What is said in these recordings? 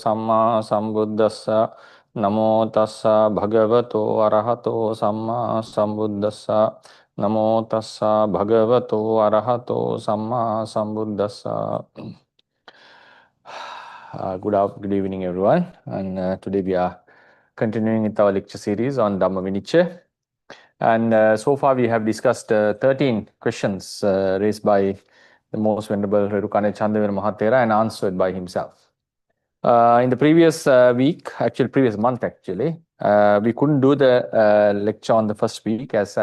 Samma Sambuddhassa. Namo tassa bhagavato arahato samma sambuddhassa. Namo tassa bhagavato arahato samma sambuddhassa. Good evening, everyone. And today we are continuing with our lecture series on Dhamma Vinicchaya. And so far we have discussed 13 questions raised by the most venerable Redukane Chandavira Mahathera and answered by himself. In the previous previous month, we couldn't do the lecture on the first week as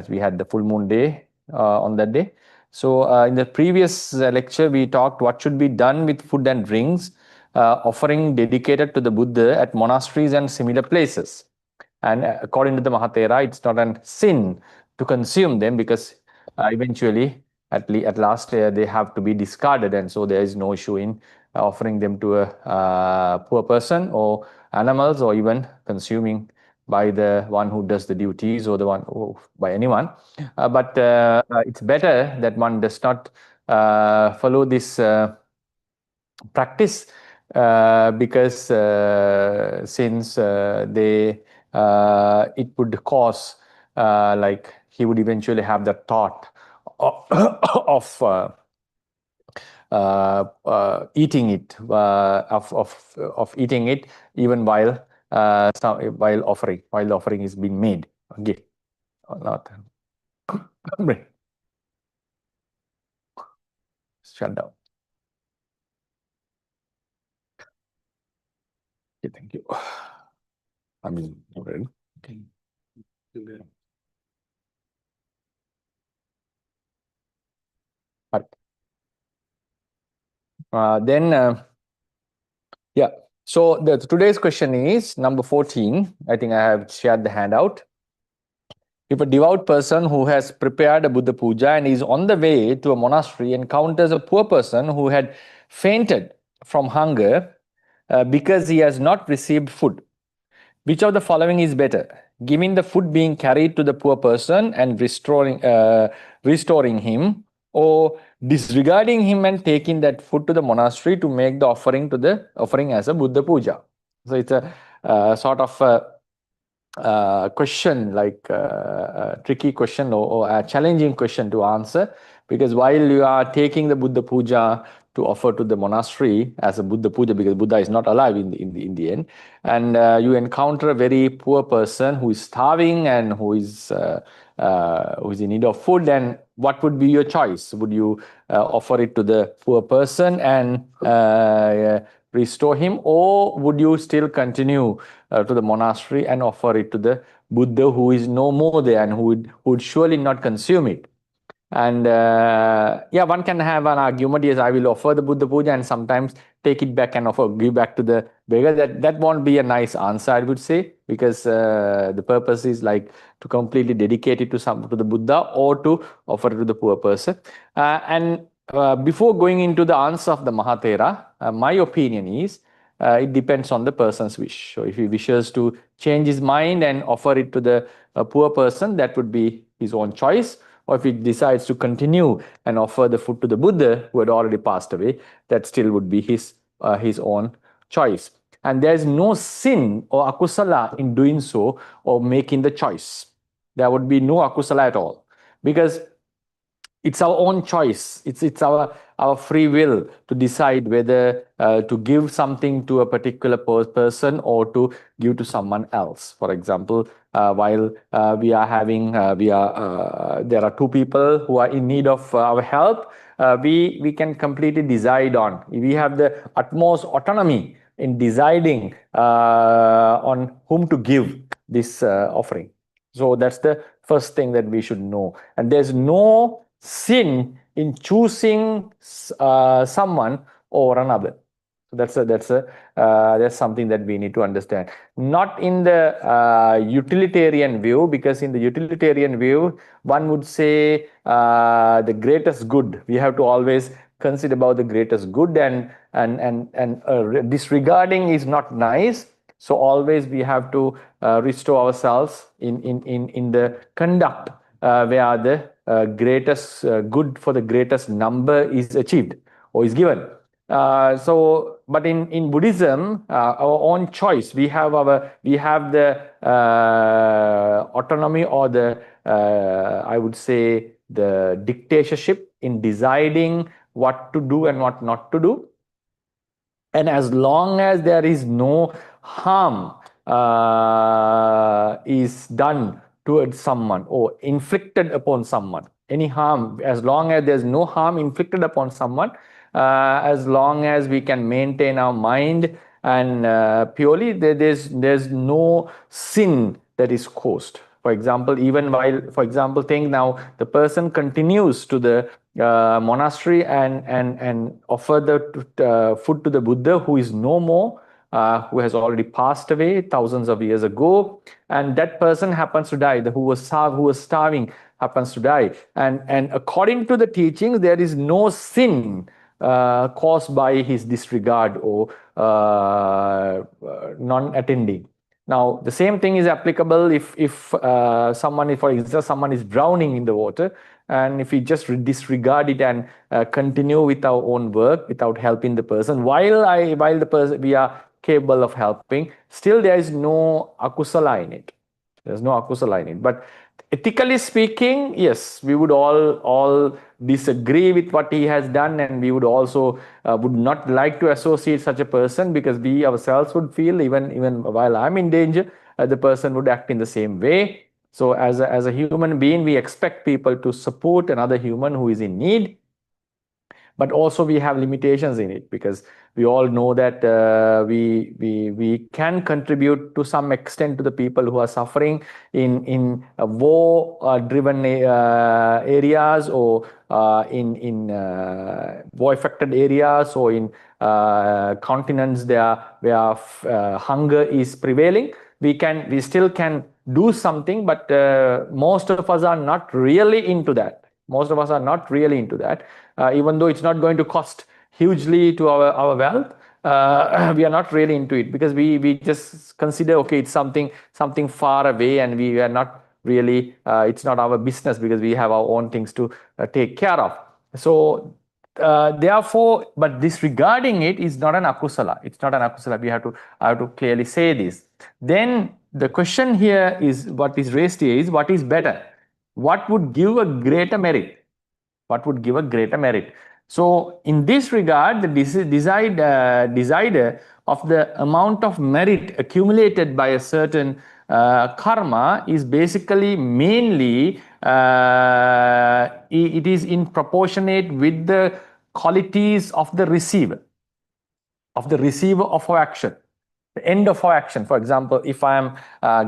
we had the full moon day on that day. So in the previous lecture, we talked what should be done with food and drinks, offering dedicated to the Buddha at monasteries and similar places. And according to the Mahathera, it's not a sin to consume them because eventually, at last, they have to be discarded, and so there is no issue in offering them to a poor person or animals, or even consuming by the one who does the duties or the one by anyone. But it's better that one does not follow this practice because since it would cause like he would eventually have the thought of eating it, of eating it even while the offering is being made. Okay, or not. Shut down. Okay, thank you. I mean, okay. Yeah. So today's question is number 14. I think I have shared the handout. If a devout person who has prepared a Buddha puja and is on the way to a monastery encounters a poor person who had fainted from hunger because he has not received food, which of the following is better? Giving the food being carried to the poor person and restoring him, or disregarding him and taking that food to the monastery to make the offering as a Buddha puja. So it's a sort of question, like a tricky question or a challenging question to answer, because while you are taking the Buddha puja to offer to the monastery as a Buddha puja, because Buddha is not alive in the end, and you encounter a very poor person who is starving and who is in need of food, and what would be your choice? Would you offer it to the poor person and restore him, or would you still continue to the monastery and offer it to the Buddha who is no more there and who would surely not consume it? And yeah, one can have an argument, yes, I will offer the Buddha puja and sometimes take it back and give back to the beggar. That won't be a nice answer, I would say, because the purpose is like to completely dedicate it to the Buddha or to offer it to the poor person. Before going into the answer of the Mahathera, my opinion is it depends on the person's wish. So if he wishes to change his mind and offer it to the poor person, that would be his own choice. Or if he decides to continue and offer the food to the Buddha who had already passed away, that still would be his own choice. And there's no sin or akusala in doing so or making the choice. There would be no akusala at all, because it's our own choice. It's our free will to decide whether to give something to a particular person or to give to someone else. For example, while there are two people who are in need of our help, we can completely decide on. We have the utmost autonomy in deciding on whom to give this offering. So that's the first thing that we should know. And there's no sin in choosing someone over another. So that's something that we need to understand. Not in the utilitarian view, because in the utilitarian view, one would say the greatest good. We have to always consider about the greatest good, and disregarding is not nice. So always we have to restore ourselves in the conduct where the greatest good for the greatest number is achieved or is given. But in Buddhism, our own choice. We have the autonomy, or the I would say the dictatorship in deciding what to do and what not to do. And as long as there is no harm is done towards someone or inflicted upon someone, any harm, as long as there's no harm inflicted upon someone, as long as we can maintain our mind and purely, there's no sin that is caused. For example, even while, for example, think now the person continues to the monastery and offer the food to the Buddha, who is no more, who has already passed away thousands of years ago, and that person happens to die. Who was starving happens to die, and according to the teachings, there is no sin caused by his disregard or non-attending. Now, the same thing is applicable if someone, for example, someone is drowning in the water, and if we just disregard it and continue with our own work without helping the person, while the person we are capable of helping, still there is no akusala in it. There's no akusala in it. But ethically speaking, yes, we would all disagree with what he has done, and we would also would not like to associate such a person, because we ourselves would feel, even while I'm in danger, the person would act in the same way. So as a human being, we expect people to support another human who is in need. But also we have limitations in it, because we all know that we can contribute to some extent to the people who are suffering in war driven areas, or in war affected areas, or in continents there where hunger is prevailing. We still can do something, but most of us are not really into that. Even though it's not going to cost hugely to our wealth, we are not really into it, because we just consider, okay, it's something far away, and we are not really, it's not our business, because we have our own things to take care of. So therefore, but disregarding it is not an akusala. It's not an akusala. I have to clearly say this. Then the question here is, what is raised here is, what is better? What would give a greater merit? So in this regard, the decider of the amount of merit accumulated by a certain karma is basically mainly it is in proportionate with the qualities of the receiver of our action, the end of our action. For example, if I am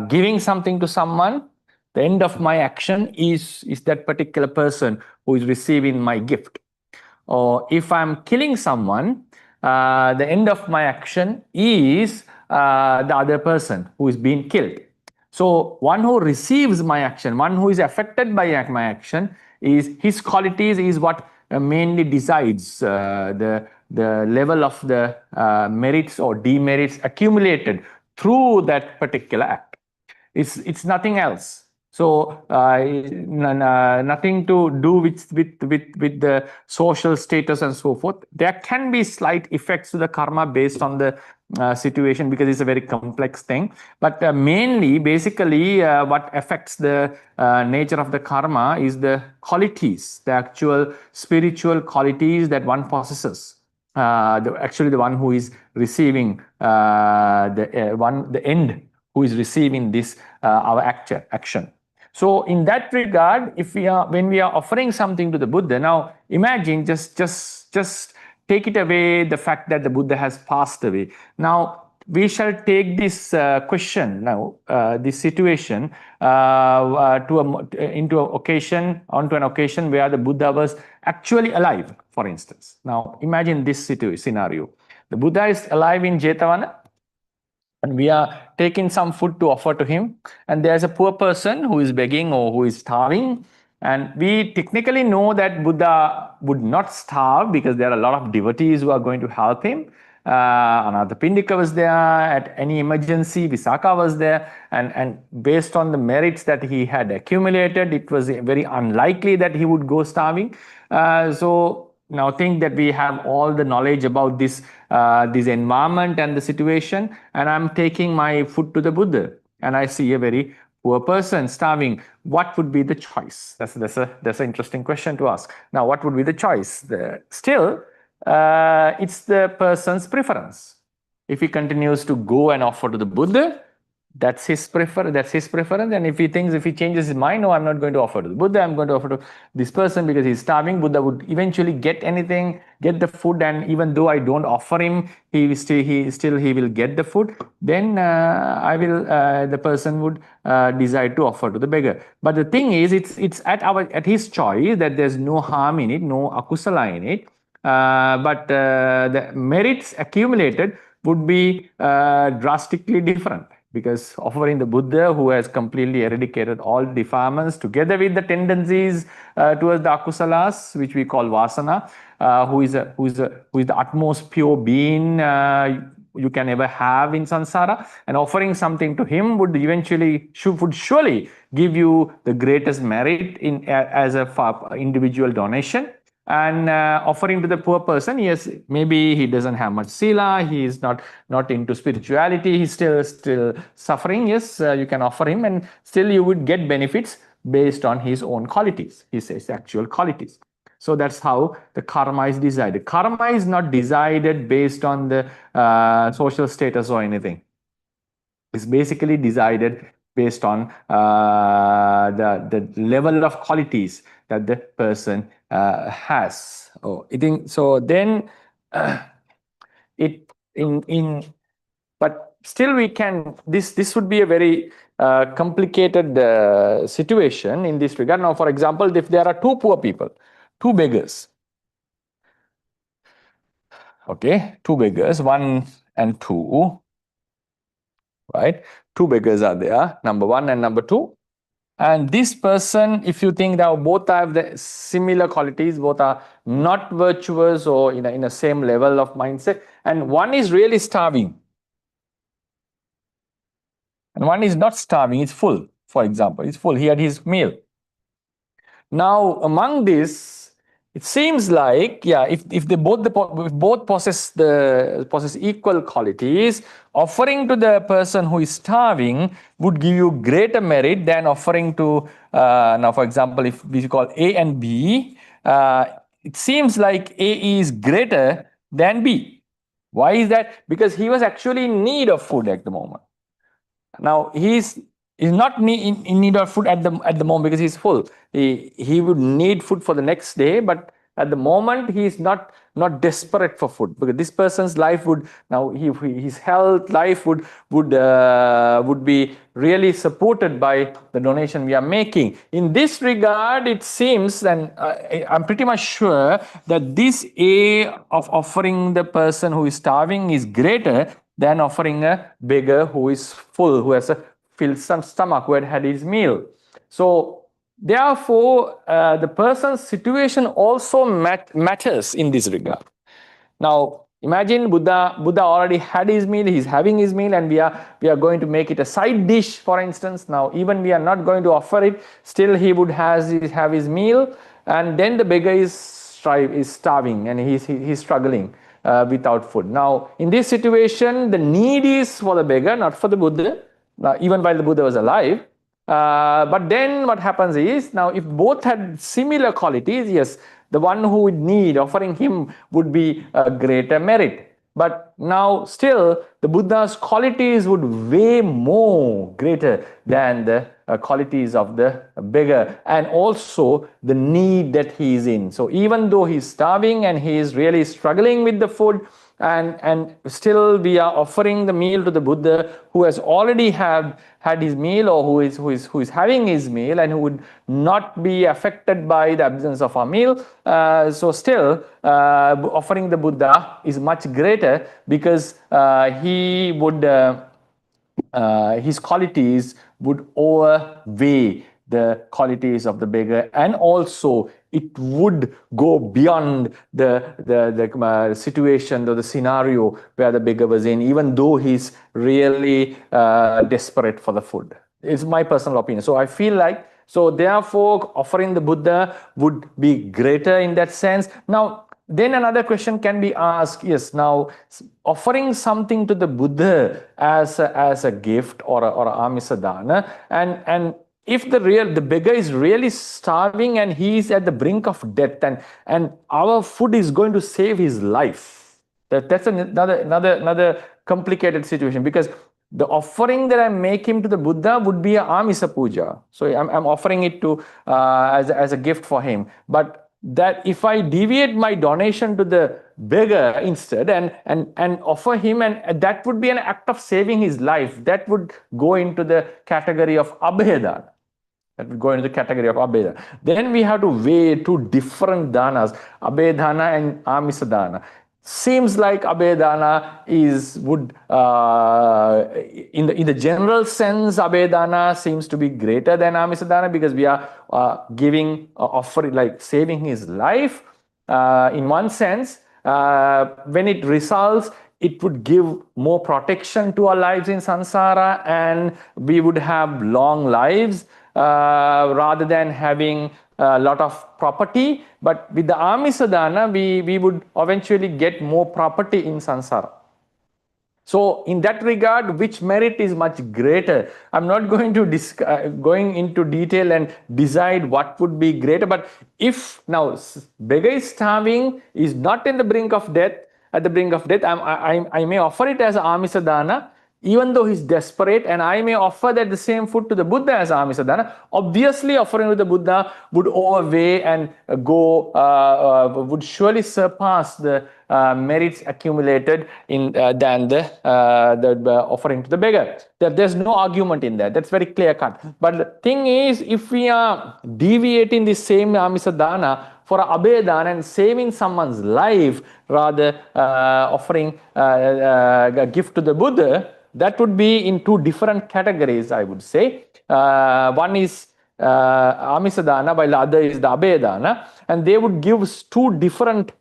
giving something to someone, the end of my action is that particular person who is receiving my gift. Or if I'm killing someone, the end of my action is the other person who is being killed. So one who receives my action, one who is affected by my action, is his qualities is what mainly decides the level of the merits or demerits accumulated through that particular act. It's nothing else. So nothing to do with the social status and so forth. There can be slight effects to the karma based on the situation, because it's a very complex thing. But mainly, basically, what affects the nature of the karma is the qualities, the actual spiritual qualities that one possesses. Actually, the one who is receiving the end, who is receiving this our action. So in that regard, when we are offering something to the Buddha, now imagine, just take it away the fact that the Buddha has passed away. Now we shall take this question now, this situation onto an occasion where the Buddha was actually alive, for instance. Now imagine this scenario: the Buddha is alive in Jetavana, and we are taking some food to offer to him, and there's a poor person who is begging or who is starving, and we technically know that Buddha would not starve, because there are a lot of devotees who are going to help him. Anathapindika was there. At any emergency, Visakha was there, and based on the merits that he had accumulated, it was very unlikely that he would go starving. So now think that we have all the knowledge about this environment and the situation, and I'm taking my food to the Buddha, and I see a very poor person starving. What would be the choice? That's an interesting question to ask. Now, what would be the choice? Still, it's the person's preference. If he continues to go and offer to the Buddha, that's his preference. And if he changes his mind, no, I'm not going to offer to the Buddha, I'm going to offer to this person because he's starving. Buddha would eventually get the food, and even though I don't offer him, he will get the food. Then the person would decide to offer to the beggar. But the thing is, it's at his choice, that there's no harm in it, no akusala in it. But the merits accumulated would be drastically different, because offering the Buddha, who has completely eradicated all defilements, together with the tendencies towards the akusalas, which we call vasana, who is the utmost pure being you can ever have in samsara, and offering something to him would surely give you the greatest merit as a individual donation. And offering to the poor person, yes, maybe he doesn't have much sila, he is not into spirituality, he's still suffering. Yes, you can offer him, and still you would get benefits based on his own qualities, his actual qualities. So that's how the karma is decided. Karma is not decided based on the social status or anything. It's basically decided based on the level of qualities that the person has. Then but still we can, this would be a very complicated situation in this regard. Now, for example, if there are two poor people, two beggars, okay, two beggars, 1 and 2, right? Two beggars are there, number 1 and number 2. And this person, if you think that both have the similar qualities, both are not virtuous or in a same level of mindset, and one is really starving, and one is not starving, it's full, for example, he's full, he had his meal. Now, among this, it seems like, yeah, if both possess equal qualities, offering to the person who is starving would give you greater merit than offering to, now, for example, if we call A and B, it seems like A is greater than B. Why is that? Because he was actually in need of food at the moment. Now, he's not in need of food at the moment because he's full. He would need food for the next day, but at the moment he is not desperate for food, because this person's life would now his health life would be really supported by the donation we are making. In this regard, it seems, and I'm pretty much sure that this A of offering the person who is starving is greater than offering a beggar who is full, who has a filled stomach, who had his meal. So therefore, the person's situation also matters in this regard. Now, imagine Buddha already had his meal, he's having his meal, and we are going to make it a side dish, for instance. Now, even we are not going to offer it, still he would have his meal, and then the beggar is starving and he's struggling without food. Now, in this situation, the need is for the beggar, not for the Buddha, even while the Buddha was alive. But then what happens is, now if both had similar qualities, yes, the one who would need, offering him would be a greater merit. But now still, the Buddha's qualities would weigh more greater than the qualities of the beggar, and also the need that he is in. So even though he's starving and he is really struggling with the food, and still we are offering the meal to the Buddha, who has already had his meal, or who is having his meal, and who would not be affected by the absence of our meal. So still offering the Buddha is much greater, because he would his qualities would overweigh the qualities of the beggar, and also it would go beyond the situation or the scenario where the beggar was in, even though he's really desperate for the food. It's my personal opinion. So I feel like, so therefore offering the Buddha would be greater in that sense. Now, then another question can be asked, yes, now offering something to the Buddha as a gift or amisadana, and if the beggar is really starving and he is at the brink of death, and our food is going to save his life, that's another complicated situation, because the offering that I make him to the Buddha would be a amisa puja. So I'm offering it to as a gift for him. But that if I deviate my donation to the beggar instead and offer him, and that would be an act of saving his life, that would go into the category of abhedana. That would go into the category of abhedana. Then we have to weigh two different danas, abhedana and amisadana. Seems like abhedana would in the general sense, abhedana seems to be greater than amisadana, because we are giving offering, like saving his life in one sense. When it results, it would give more protection to our lives in samsara, and we would have long lives rather than having a lot of property. But with the amisadana, we would eventually get more property in samsara. So in that regard, which merit is much greater? I'm not going to going into detail and decide what would be greater. But if now beggar is starving, is not in the brink of death, at the brink of death, I may offer it as amisadana, even though he's desperate, and I may offer that the same food to the Buddha as amisadana. Obviously, offering to the Buddha would overweigh and would surely surpass the merits accumulated in than the offering to the beggar. There's no argument in that. That's very clear cut. But the thing is, if we are deviating the same amisadana for abhedana and saving someone's life, rather offering a gift to the Buddha, that would be in two different categories, I would say. One is amisadana, while the other is the abhedana, and they would give two different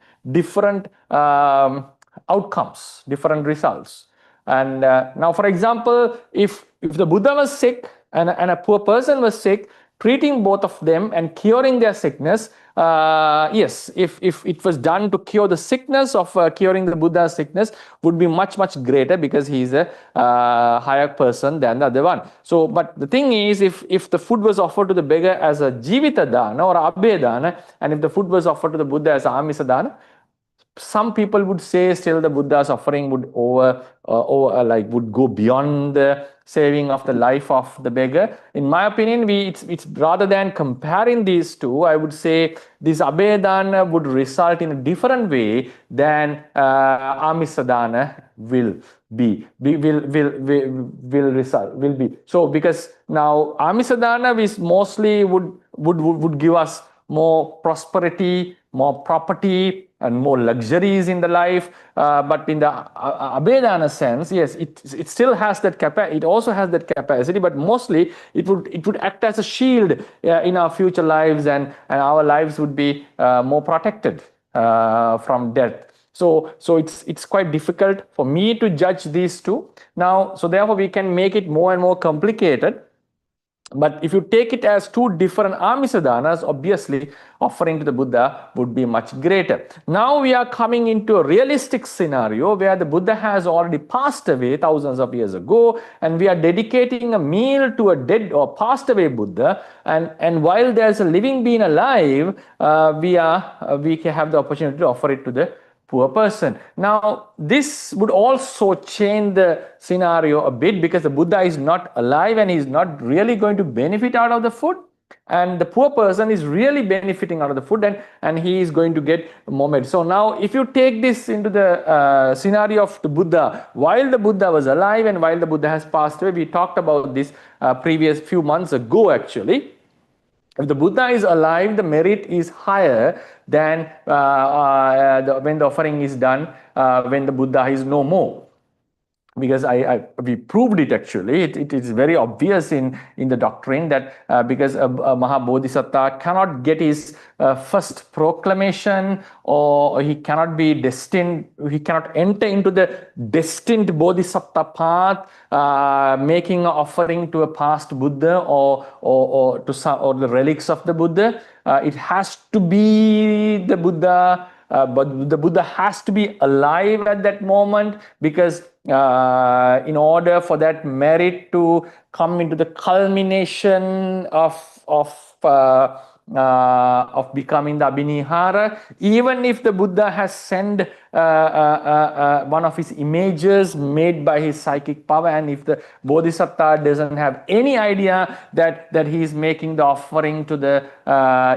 outcomes, different results. And now, for example, if the Buddha was sick and a poor person was sick, treating both of them and curing their sickness, yes, if it was done to cure the sickness of curing the Buddha's sickness, would be much greater, because he is a higher person than the other one. So, but the thing is, if the food was offered to the beggar as a jivita dana or abhedana, and if the food was offered to the Buddha as a amisadana, some people would say still the Buddha's offering would would go beyond the saving of the life of the beggar. In my opinion, it's rather than comparing these two, I would say this abhedana would result in a different way than amisadana will be. So because now amisadana is mostly would give us more prosperity, more property, and more luxuries in the life. But in the abhedana sense, yes, it still has that capacity. It also has that capacity, but mostly it would act as a shield in our future lives, and our lives would be more protected from death. So it's quite difficult for me to judge these two now. So therefore, we can make it more and more complicated. But if you take it as two different amisadanas, obviously offering to the Buddha would be much greater. Now we are coming into a realistic scenario where the Buddha has already passed away thousands of years ago, and we are dedicating a meal to a dead or passed away Buddha. And while there's a living being alive, we can have the opportunity to offer it to the poor person. Now, this would also change the scenario a bit, because the Buddha is not alive and he's not really going to benefit out of the food. And the poor person is really benefiting out of the food, and he is going to get more merit. So now, if you take this into the scenario of the Buddha, while the Buddha was alive and while the Buddha has passed away, we talked about this previous few months ago actually. If the Buddha is alive, the merit is higher than when the offering is done when the Buddha is no more. Because we proved it actually. It is very obvious in the doctrine that because a Mahabodhisattva cannot get his first proclamation, or he cannot be destined, he cannot enter into the destined Bodhisattva path, making an offering to a past Buddha or the relics of the Buddha. It has to be the Buddha but the Buddha has to be alive at that moment, because in order for that merit to come into the culmination of becoming the Abhinihara, even if the Buddha has sent one of his images made by his psychic power, and if the Bodhisattva doesn't have any idea that he is making the offering to the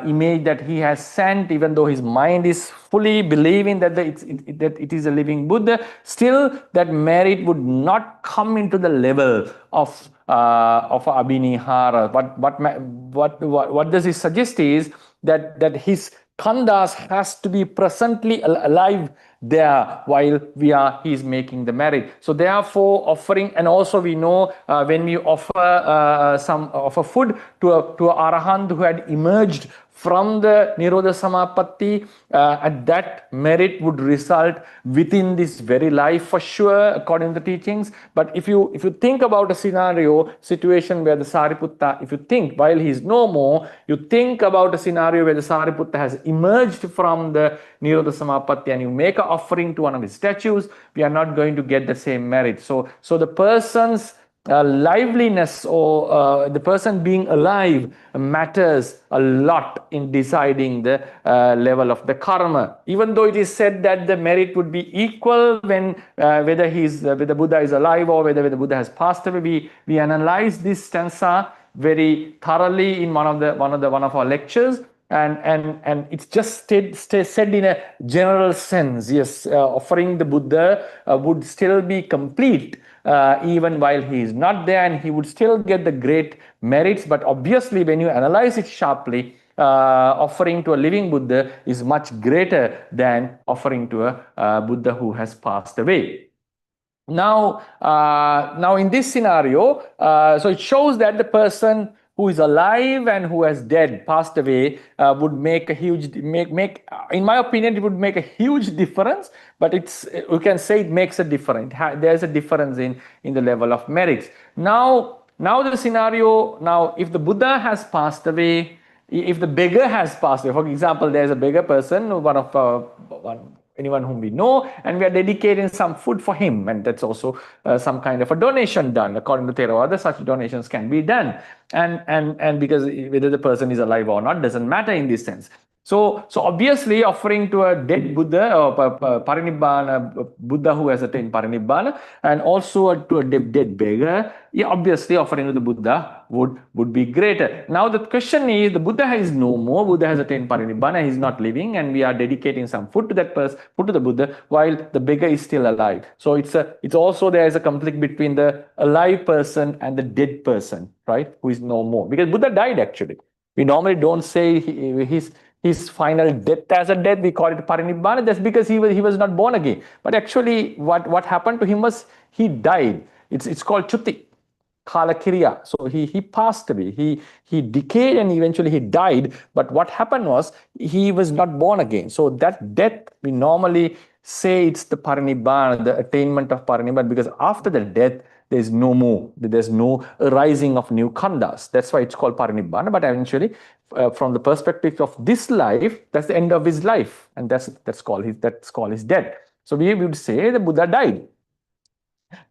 image that he has sent, even though his mind is fully believing that it is a living Buddha, still that merit would not come into the level of Abhinihara. What does he suggest is that his khandhas has to be presently alive there while he is making the merit. So therefore, offering, and also we know when we offer food to a arahant who had emerged from the Nirodha Samapatti, and that merit would result within this very life for sure, according to the teachings. But if you think about a situation where the Sariputta, if you think while he is no more, you think about a scenario where the Sariputta has emerged from the Nirodha Samapatti, and you make an offering to one of his statues, we are not going to get the same merit. So the person's liveliness, or the person being alive, matters a lot in deciding the level of the karma. Even though it is said that the merit would be equal when whether the Buddha is alive or whether the Buddha has passed away. We analyze this stanza very thoroughly in one of our lectures. And it's just said in a general sense. Yes, offering the Buddha would still be complete even while he is not there, and he would still get the great merits. But obviously, when you analyze it sharply, offering to a living Buddha is much greater than offering to a Buddha who has passed away. Now in this scenario, so it shows that the person who is alive and who has passed away, would make a huge, in my opinion, it would make a huge difference. But we can say it makes a difference. There's a difference in the level of merits. Now the scenario, if the Buddha has passed away, if the beggar has passed away, for example, there's a beggar person, anyone whom we know, and we are dedicating some food for him, and that's also some kind of a donation done. According to Theravada, such donations can be done, and because whether the person is alive or not doesn't matter in this sense. So obviously, offering to a dead Buddha or Parinibbana Buddha who has attained Parinibbana, and also to a dead beggar, obviously offering to the Buddha would be greater. Now the question is, the Buddha is no more. Buddha has attained Parinibbana. He is not living, and we are dedicating some food to that person, food to the Buddha, while the beggar is still alive. So it's also there is a conflict between the alive person and the dead person, right? Who is no more, because Buddha died actually. We normally don't say his final death as a death. We call it Parinibbana. That's because he was not born again. But actually, what happened to him was he died. It's called Chuti, Kalakiriya. So he passed away. He decayed and eventually he died. But what happened was he was not born again. So that death, we normally say it's the Parinibbana, the attainment of Parinibbana, because after the death, there's no more. There's no rising of new khandhas. That's why it's called Parinibbana. But eventually, from the perspective of this life, that's the end of his life, and that's called his death. So we would say the Buddha died.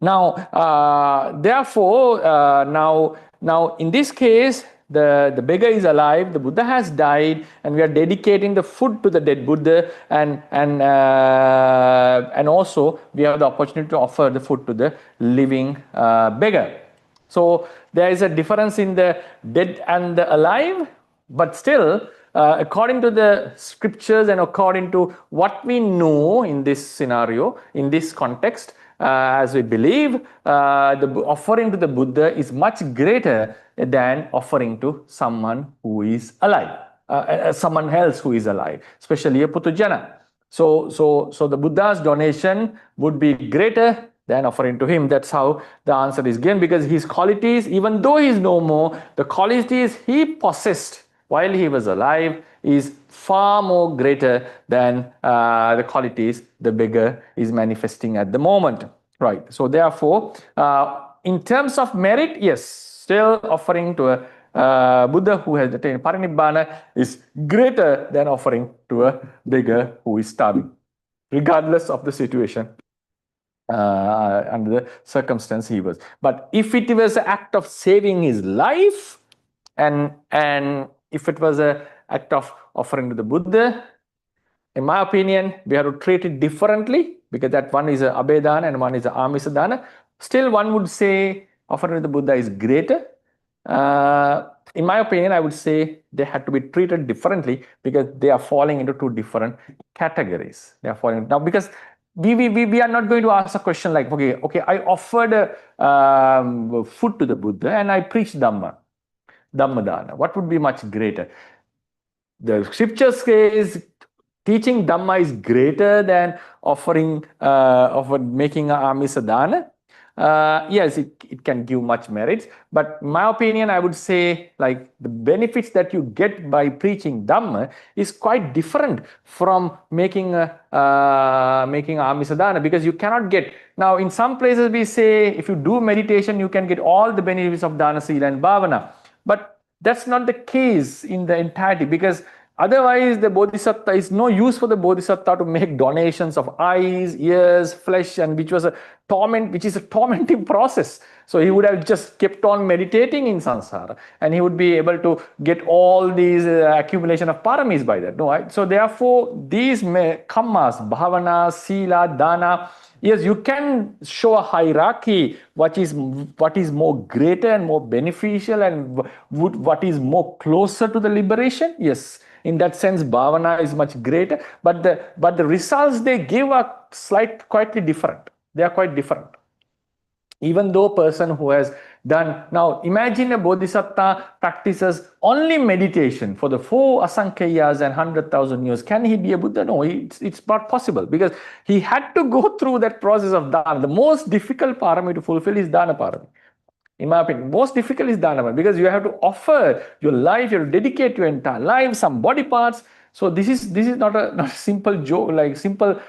Now, therefore, now in this case, the beggar is alive, the Buddha has died, and we are dedicating the food to the dead Buddha, and also we have the opportunity to offer the food to the living beggar. So there is a difference in the dead and the alive, but still, according to the scriptures and according to what we know in this scenario, in this context, as we believe, the offering to the Buddha is much greater than offering to someone who is alive, someone else who is alive, especially a Putujana. So the Buddha's donation would be greater than offering to him. That's how the answer is given, because his qualities, even though he is no more, the qualities he possessed while he was alive is far more greater than the qualities the beggar is manifesting at the moment. Right. So therefore, in terms of merit, yes, still offering to Buddha who has attained parinibbana is greater than offering to a beggar who is starving, regardless of the situation. Under the circumstance he was. But if it was an act of saving his life, and if it was an act of offering to the Buddha, in my opinion, we have to treat it differently, because that one is a abedana and one is a amisadana. Still, one would say offering to the Buddha is greater. In my opinion, I would say they had to be treated differently, because they are falling into two different categories. They are falling now, because we are not going to ask a question like, okay, I offered food to the Buddha and I preached Dhamma, Dhammadana. What would be much greater? The scripture says teaching Dhamma is greater than offering, making a amisadana. Yes, it can give much merits, but in my opinion, I would say like the benefits that you get by preaching Dhamma is quite different from making a amisadana, because you cannot get. Now, in some places we say if you do meditation, you can get all the benefits of dana, sila, and bhavana, but that's not the case in the entirety, because otherwise, the Bodhisattva is no use for the Bodhisattva to make donations of eyes, ears, flesh, and which is a tormenting process. So he would have just kept on meditating in samsara, and he would be able to get all these accumulation of paramis by that. No, right? So therefore, these kammas, bhavana, sila, dana. Yes, you can show a hierarchy, what is more greater and more beneficial, and what is more closer to the liberation. Yes, in that sense, bhavana is much greater, but the results they give are quite different. They are quite different. Even though a person who has done, now imagine a bodhisattva practices only meditation for the 4 asankheyas and 100,000 years. Can he be a Buddha? No, it's not possible, because he had to go through that process of dana. The most difficult parami to fulfill is dana parami. In my opinion, most difficult is dana, because you have to offer your life, you have to dedicate your entire life, some body parts. So this is not a simple joke, like simple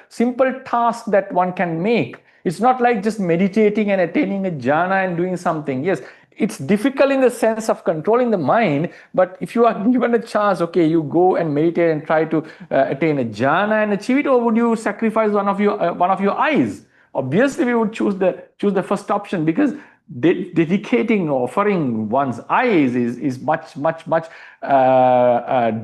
task that one can make. It's not like just meditating and attaining a jhana and doing something. Yes, it's difficult in the sense of controlling the mind, but if you are given a chance, okay, you go and meditate and try to attain a jhana and achieve it, or would you sacrifice one of your eyes? Obviously, we would choose the first option, because dedicating or offering one's eyes is much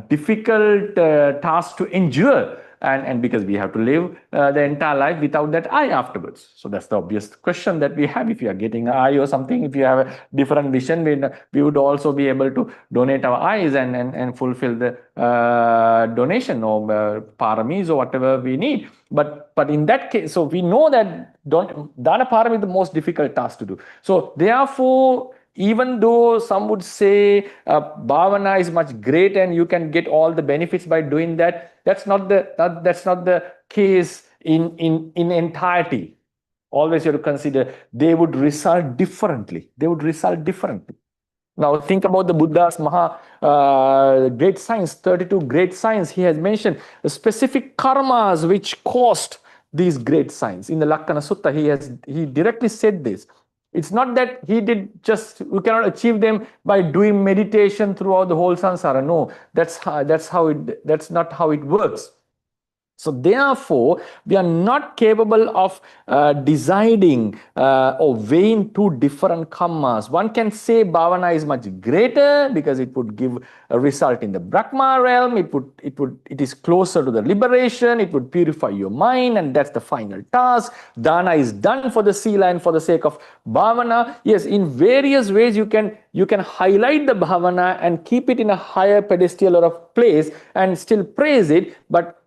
difficult task to endure, and because we have to live the entire life without that eye afterwards. So that's the obvious question that we have. If you are getting an eye or something, if you have a different vision, we would also be able to donate our eyes and fulfill the donation or paramis or whatever we need. But in that case, so we know that dana parami is the most difficult task to do. So therefore, even though some would say bhavana is much greater and you can get all the benefits by doing that, that's not the case in entirety. Always you have to consider they would result differently. Now think about the Buddha's great signs, 32 great signs. He has mentioned specific karmas which caused these great signs. In the Lakkana Sutta, he directly said this. It's not that you cannot achieve them by doing meditation throughout the whole samsara. No, that's not how it works. So therefore, we are not capable of deciding or weighing two different kammas. One can say bhavana is much greater because it would give a result in the Brahma realm. It is closer to the liberation. It would purify your mind, and that's the final task. Dana is done for the sila and for the sake of bhavana. Yes, in various ways you can highlight the bhavana and keep it in a higher pedestal or a place and still praise it, but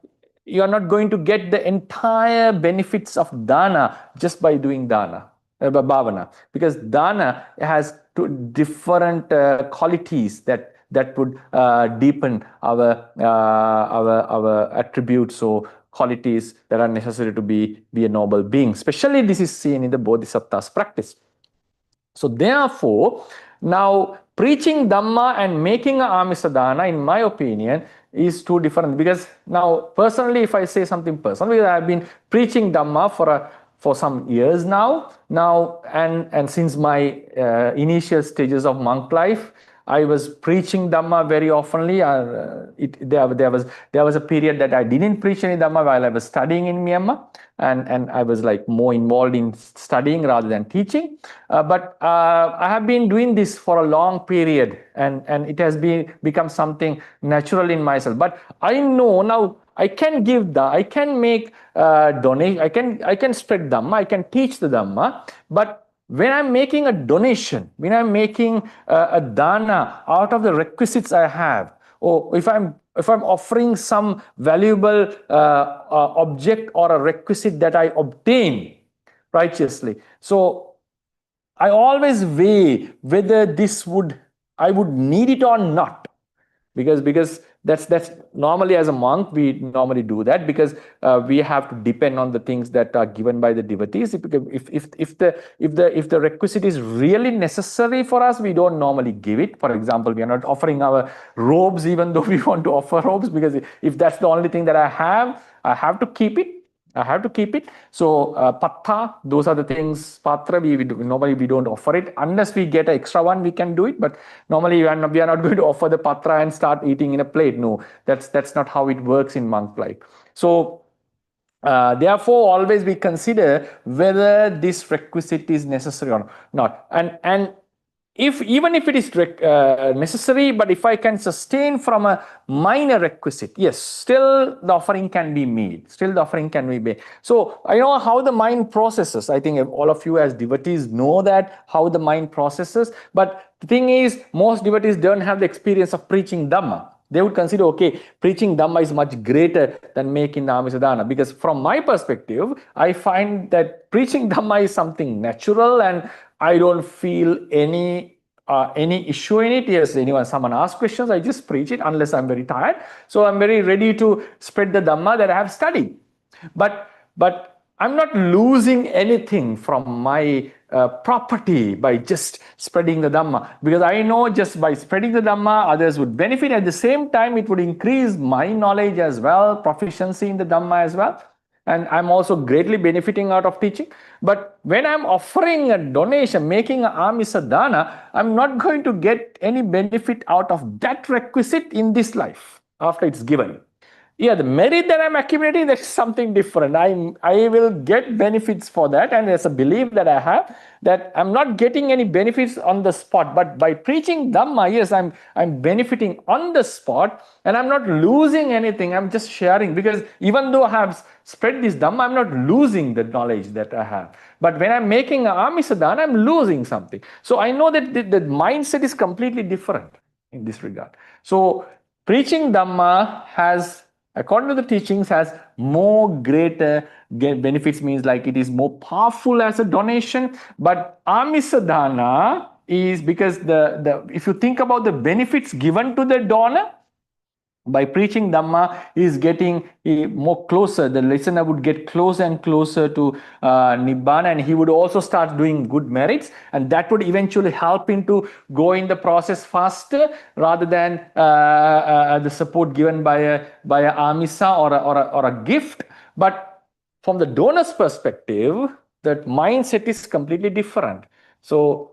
you are not going to get the entire benefits of dana just by doing bhavana, because dana has two different qualities that would deepen our attributes or qualities that are necessary to be a noble being. Especially this is seen in the Bodhisattva's practice. So therefore, now preaching Dhamma and making a amisadana, in my opinion, is two different. Because now, personally, if I say something personal, because I've been preaching Dhamma for some years now, and since my initial stages of monk life, I was preaching Dhamma very oftenly. There was a period that I didn't preach any Dhamma while I was studying in Myanmar, and I was like more involved in studying rather than teaching. But I have been doing this for a long period, and it has become something natural in myself. But I know now I can I can make donation, I can spread Dhamma, I can teach the Dhamma, but when I'm making a donation, when I'm making a dana out of the requisites I have, or if I'm offering some valuable object or a requisite that I obtain righteously, so I always weigh whether I would need it or not, because that's normally, as a monk we normally do that, because we have to depend on the things that are given by the devotees. If the requisite is really necessary for us, we don't normally give it. For example, we are not offering our robes even though we want to offer robes, because if that's the only thing that I have to keep it. I have to keep it. So patta, those are the things. Patra, normally we don't offer it unless we get an extra one. We can do it, but normally we are not going to offer the patra and start eating in a plate. No, that's not how it works in monk life. So therefore, always we consider whether this requisite is necessary or not, and even if it is necessary, but if I can sustain from a minor requisite, yes, still the offering can be made. Still the offering can be made. So I know how the mind processes. I think all of you as devotees know that how the mind processes. But the thing is, most devotees don't have the experience of preaching Dhamma. They would consider, okay, preaching Dhamma is much greater than making Namisadana. Because from my perspective, I find that preaching Dhamma is something natural, and I don't feel any issue in it. Yes, someone asks questions, I just preach it unless I'm very tired. So I'm very ready to spread the Dhamma that I have studied. But I'm not losing anything from my property by just spreading the Dhamma, because I know just by spreading the Dhamma, others would benefit. At the same time, it would increase my knowledge as well, proficiency in the Dhamma as well. And I'm also greatly benefiting out of teaching. But when I'm offering a donation, making an amisa dana, I'm not going to get any benefit out of that requisite in this life after it's given. Yeah, the merit that I'm accumulating, that's something different. I will get benefits for that, and there's a belief that I have that I'm not getting any benefits on the spot. But by preaching Dhamma, yes, I'm benefiting on the spot, and I'm not losing anything. I'm just sharing, because even though I have spread this Dhamma, I'm not losing the knowledge that I have. But when I'm making an amisadana, I'm losing something. So I know that the mindset is completely different in this regard. So preaching Dhamma has, according to the teachings, has more greater benefits, means like it is more powerful as a donation. But amisadana is, because if you think about the benefits given to the donor, by preaching Dhamma, he is getting more closer. The listener would get closer and closer to Nibbana, and he would also start doing good merits, and that would eventually help him to go in the process faster, rather than the support given by a amisa or a gift. But from the donor's perspective, that mindset is completely different. So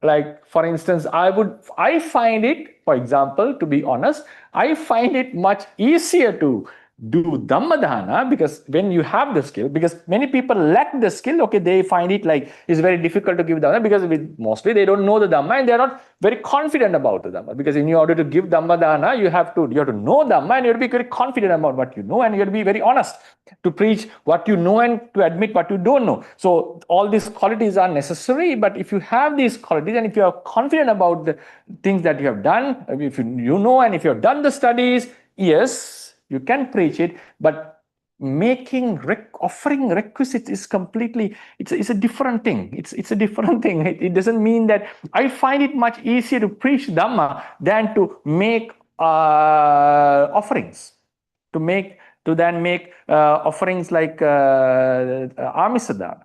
like, for instance, I find it, for example, to be honest, I find it much easier to do Dhammadana, because when you have the skill, because many people lack the skill, okay, they find it like it's very difficult to give Dhamma, because mostly they don't know the Dhamma, and they're not very confident about the Dhamma. Because in order to give Dhammadana, you have to know Dhamma, and you have to be very confident about what you know, and you have to be very honest to preach what you know and to admit what you don't know. So all these qualities are necessary, but if you have these qualities, and if you are confident about the things that you have done, if you know, and if you have done the studies, yes, you can preach it. But offering requisites is completely, it's a different thing. It's a different thing. It doesn't mean that I find it much easier to preach Dhamma than to make offerings, to make offerings like amisadana,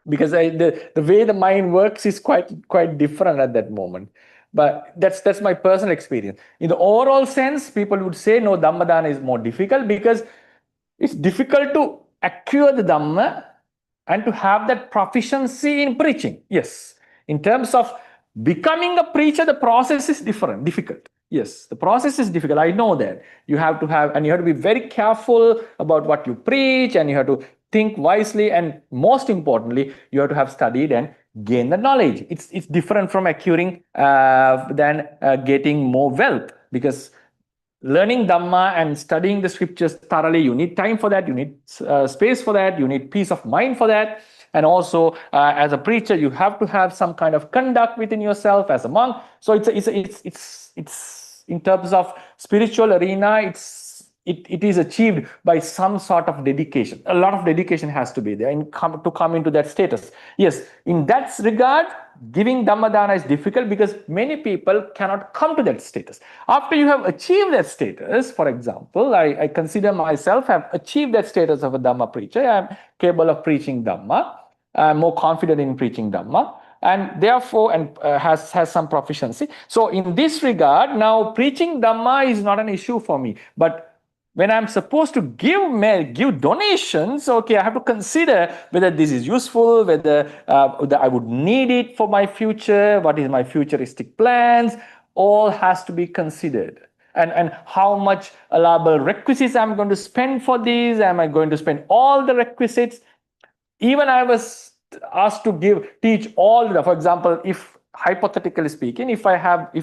because the way the mind works is quite different at that moment. But that's my personal experience. In the overall sense, people would say no, Dhammadana is more difficult, because it's difficult to acquire the Dhamma and to have that proficiency in preaching. Yes, in terms of Becoming a preacher, the process is difficult. Yes, the process is difficult. I know that. You have to have, and you have to be very careful about what you preach, and you have to think wisely, and most importantly, you have to have studied and gain the knowledge. It's different from acquiring than getting more wealth, because learning Dhamma and studying the scriptures thoroughly, you need time for that, you need space for that, you need peace of mind for that. And also, as a preacher, you have to have some kind of conduct within yourself as a monk. So it's in terms of spiritual arena, it is achieved by some sort of dedication. A lot of dedication has to be there to come into that status. Yes, in that regard, giving Dhammadana is difficult because many people cannot come to that status. After you have achieved that status, for example, I consider myself have achieved that status of a Dhamma preacher. I am capable of preaching Dhamma. I am more confident in preaching Dhamma, and therefore has some proficiency. So in this regard, now preaching Dhamma is not an issue for me. But when I'm supposed to give donations, okay, I have to consider whether this is useful, whether I would need it for my future, what is my futuristic plans, all has to be considered. And how much allowable requisites I'm going to spend for these, am I going to spend all the requisites? Even I was asked to teach all the, for example, if hypothetically speaking, if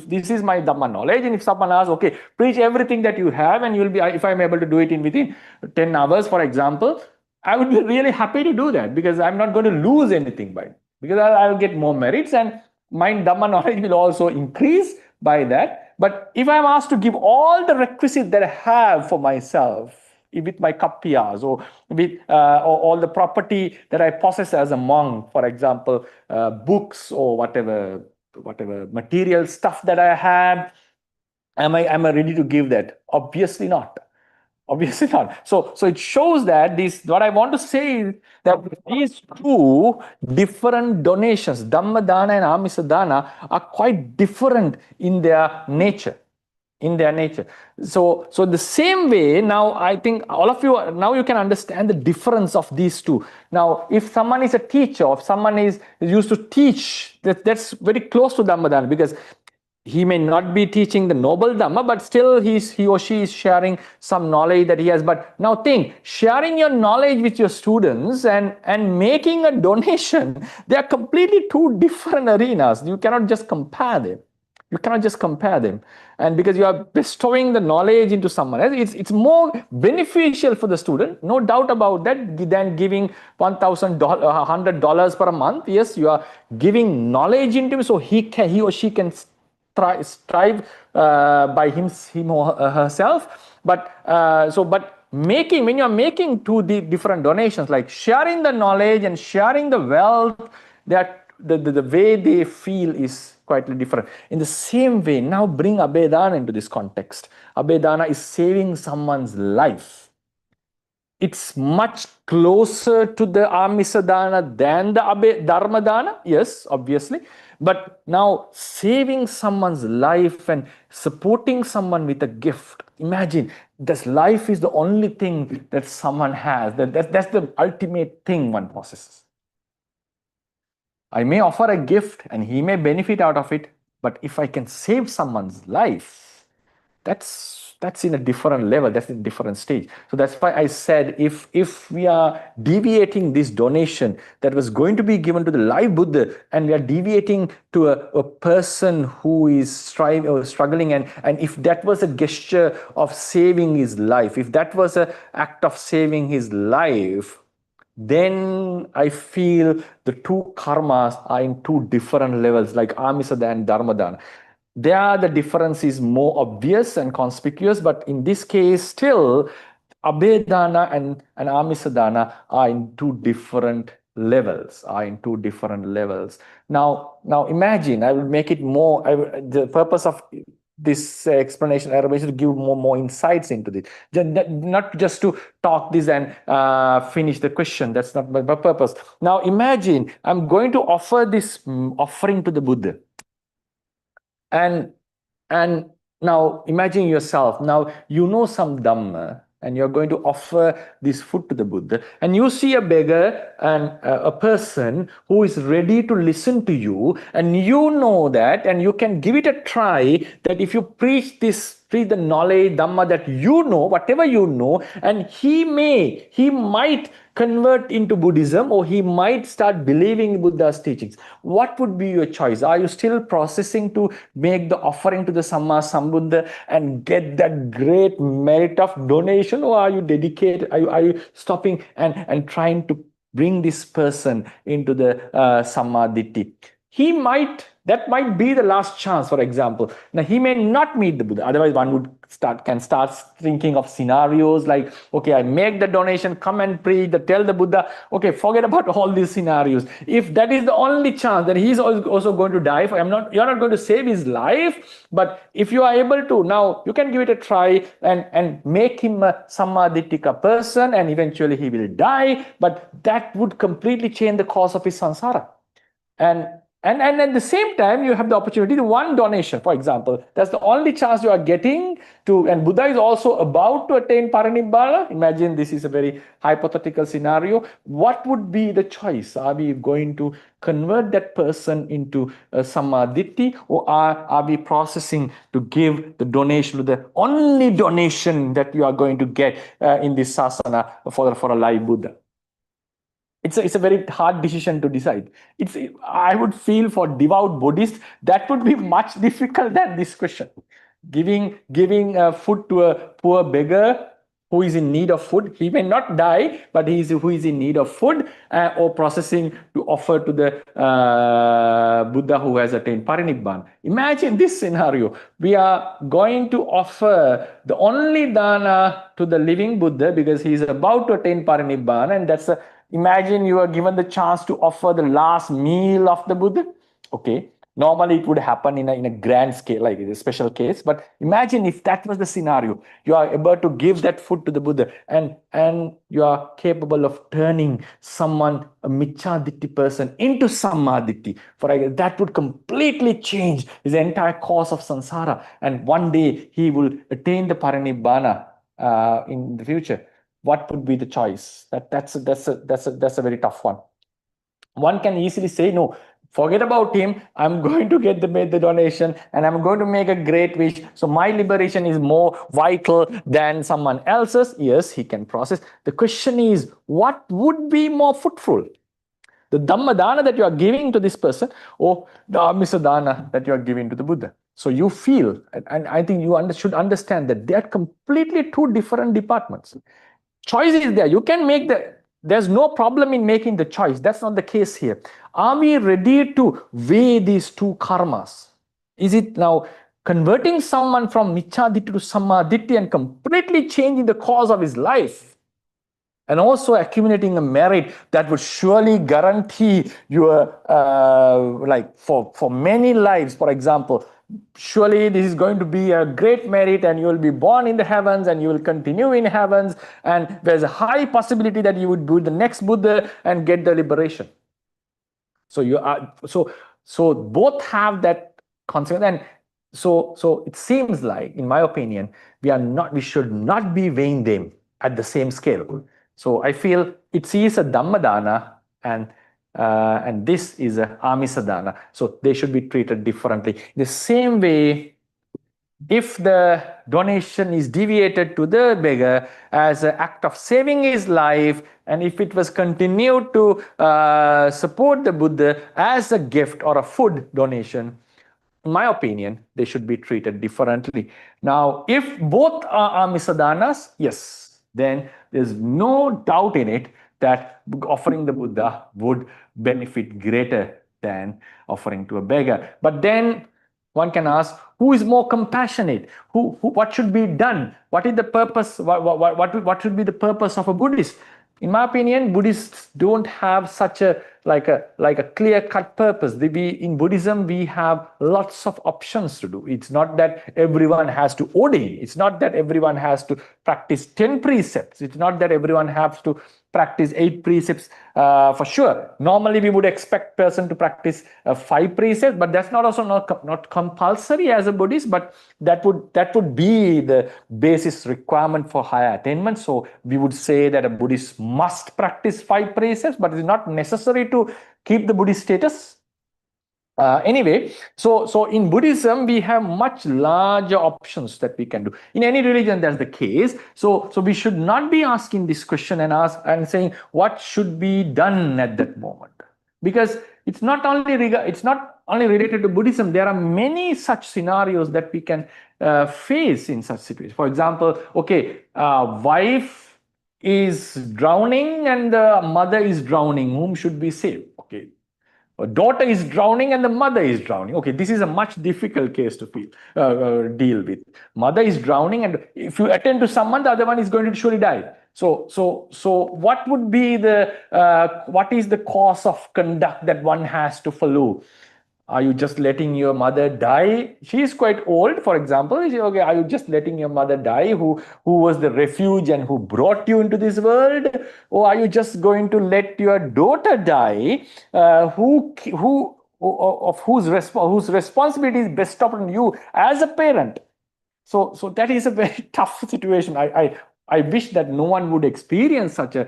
this is my Dhamma knowledge, and if someone asks, okay, preach everything that you have, and you'll be, if I'm able to do it in within 10 hours, for example, I would be really happy to do that, because I'm not going to lose anything by it, because I'll get more merits, and my Dhamma knowledge will also increase by that. But if I'm asked to give all the requisites that I have for myself, with my kapiyas, or with all the property that I possess as a monk, for example, books or whatever material stuff that I have, am I ready to give that? Obviously not. Obviously not. So it shows that what I want to say is that these two different donations, Dhamma Dana and Amisa Dana, are quite different in their nature. So the same way, now I think all of you, now you can understand the difference of these two. Now, if someone is a teacher, or if someone is used to teach, that's very close to Dhammadana, because he may not be teaching the noble Dhamma, but still he or she is sharing some knowledge that he has. But now think, sharing your knowledge with your students and making a donation, they are completely two different arenas. You cannot just compare them. And because you are bestowing the knowledge into someone else, it's more beneficial for the student, no doubt about that, than giving $1,000, $100 per month. Yes, you are giving knowledge into him, so he or she can strive by him or herself. But when you are making two different donations, like sharing the knowledge and sharing the wealth, that the way they feel is quite different. In the same way, now bring Abedana into this context. Abedana is saving someone's life. It's much closer to the Amisadana than the Dharmadana, yes, obviously. But now saving someone's life and supporting someone with a gift. Imagine, this life is the only thing that someone has. That's the ultimate thing one possesses. I may offer a gift and he may benefit out of it, but if I can save someone's life, that's in a different level, that's in a different stage. So that's why I said, if we are deviating this donation that was going to be given to the live Buddha, and we are deviating to a person who is struggling, and if that was a gesture of saving his life, if that was an act of saving his life, then I feel the two karmas are in two different levels, like Amisada and Dharmadana. There the difference is more obvious and conspicuous, but in this case, still, Abedana and Amisadana are in two different levels. Now imagine, I will make it more, the purpose of this explanation, I wish to give more insights into this. Not just to talk this and finish the question. That's not my purpose. Now imagine I'm going to offer this offering to the Buddha. And now imagine yourself. Now you know some Dhamma. and you're going to offer this food to the Buddha, and you see a beggar and a person who is ready to listen to you, and you know that, and you can give it a try, that if you preach the knowledge, Dhamma, that you know, whatever you know, and he might convert into Buddhism, or he might start believing Buddha's teachings. What would be your choice? Are you still processing to make the offering to the Samma Sambuddha and get that great merit of donation, or are you dedicated? Are you stopping and trying to bring this person into the Sammaditthi? That might be the last chance, for example. Now, he may not meet the Buddha. Otherwise, one can start thinking of scenarios like, okay, I make the donation, come and preach, tell the Buddha, okay, forget about all these scenarios. If that is the only chance, then he's also going to die. You're not going to save his life, but if you are able to, now you can give it a try and make him a Sammadittika person, and eventually he will die, but that would completely change the course of his samsara. And at the same time, you have the opportunity to one donation, for example. That's the only chance you are getting to, and Buddha is also about to attain parinibbana. Imagine this is a very hypothetical scenario. What would be the choice? Are we going to convert that person into Sammaditthi, or are we processing to give the donation, to the only donation that you are going to get in this sasana for a live Buddha? It's a very hard decision to decide. I would feel for devout Buddhists, that would be much difficult than this question. Giving food to a poor beggar who is in need of food. He may not die, but who is in need of food, or processing to offer to the Buddha who has attained parinibbana. Imagine this scenario. We are going to offer the only dana to the living Buddha because he is about to attain parinibbana, and imagine you are given the chance to offer the last meal of the Buddha. Okay, normally it would happen in a grand scale, like a special case. But imagine if that was the scenario. You are able to give that food to the Buddha, and you are capable of turning someone, a Micchaditti person, into Sammaditthi. That would completely change his entire course of samsara. And one day he will attain the parinibbana in the future. What would be the choice? That's a very tough one. One can easily say, no, forget about him. I'm going to make the donation, and I'm going to make a great wish. So my liberation is more vital than someone else's. Yes, he can process. The question is, what would be more fruitful? The Dhamma dana that you are giving to this person, or the Amisa dana that you are giving to the Buddha? So you feel, and I think you should understand that they are completely two different departments. Choice is there. You can make there's no problem in making the choice. That's not the case here. Are we ready to weigh these two karmas? Is it now converting someone from Micchaditti to Sammaditthi and completely changing the course of his life? And also accumulating a merit that would surely guarantee your, for many lives, for example, surely this is going to be a great merit, and you will be born in the heavens, and you will continue in heavens, and there's a high possibility that you would be the next Buddha and get the liberation. So so both have that consequence, and so it seems like, in my opinion, we should not be weighing them at the same scale. So I feel it is a Dhamma dana, and this is a Amisa dana. So they should be treated differently. The same way, if the donation is deviated to the beggar as an act of saving his life, and if it was continued to support the Buddha as a gift or a food donation, in my opinion, they should be treated differently. Now, if both are Amisa danas, yes, then there's no doubt in it that offering the Buddha would benefit greater than offering to a beggar. But then one can ask, who is more compassionate? What should be done? What is the purpose? What should be the purpose of a Buddhist? In my opinion, Buddhists don't have such a a clear-cut purpose. In Buddhism, we have lots of options to do. It's not that everyone has to ordain. It's not that everyone has to practice 10 precepts. It's not that everyone has to practice 8 precepts for sure. Normally, we would expect person to practice 5 precepts, but that's not compulsory as a Buddhist, but that would be the basis requirement for higher attainment. So we would say that a Buddhist must practice 5 precepts, but it's not necessary to keep the Buddhist status. Anyway, so in Buddhism, we have much larger options that we can do. In any religion, that's the case. So we should not be asking this question and saying what should be done at that moment, because it's not only related to Buddhism. There are many such scenarios that we can face in such situations. For example, okay, wife is drowning and the mother is drowning. Whom should we save? Okay. A daughter is drowning and the mother is drowning. Okay, this is a much difficult case to deal with. Mother is drowning, and if you attend to someone, the other one is going to surely die. So what would be what is the course of conduct that one has to follow? Are you just letting your mother die? She is quite old, for example. Okay, are you just letting your mother die, who was the refuge and who brought you into this world? Or are you just going to let your daughter die, whose responsibility is best upon you as a parent? So that is a very tough situation. I wish that no one would experience such a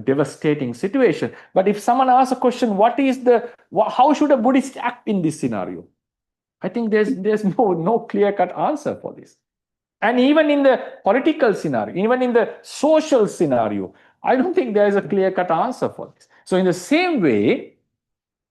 devastating situation. But if someone asks a question, how should a Buddhist act in this scenario? I think there's no clear-cut answer for this. And even in the political scenario, even in the social scenario, I don't think there is a clear-cut answer for this. So in the same way,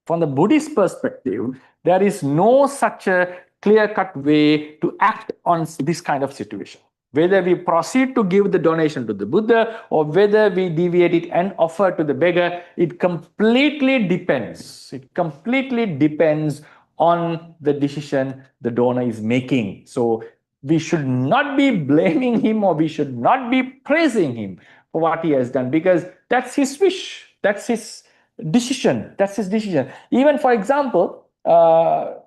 from the Buddhist perspective, there is no such a clear-cut way to act on this kind of situation. Whether we proceed to give the donation to the Buddha or whether we deviate it and offer to the beggar, it completely depends. It completely depends on the decision the donor is making. So we should not be blaming him, or we should not be praising him for what he has done, because that's his wish. That's his decision. That's his decision. Even, for example,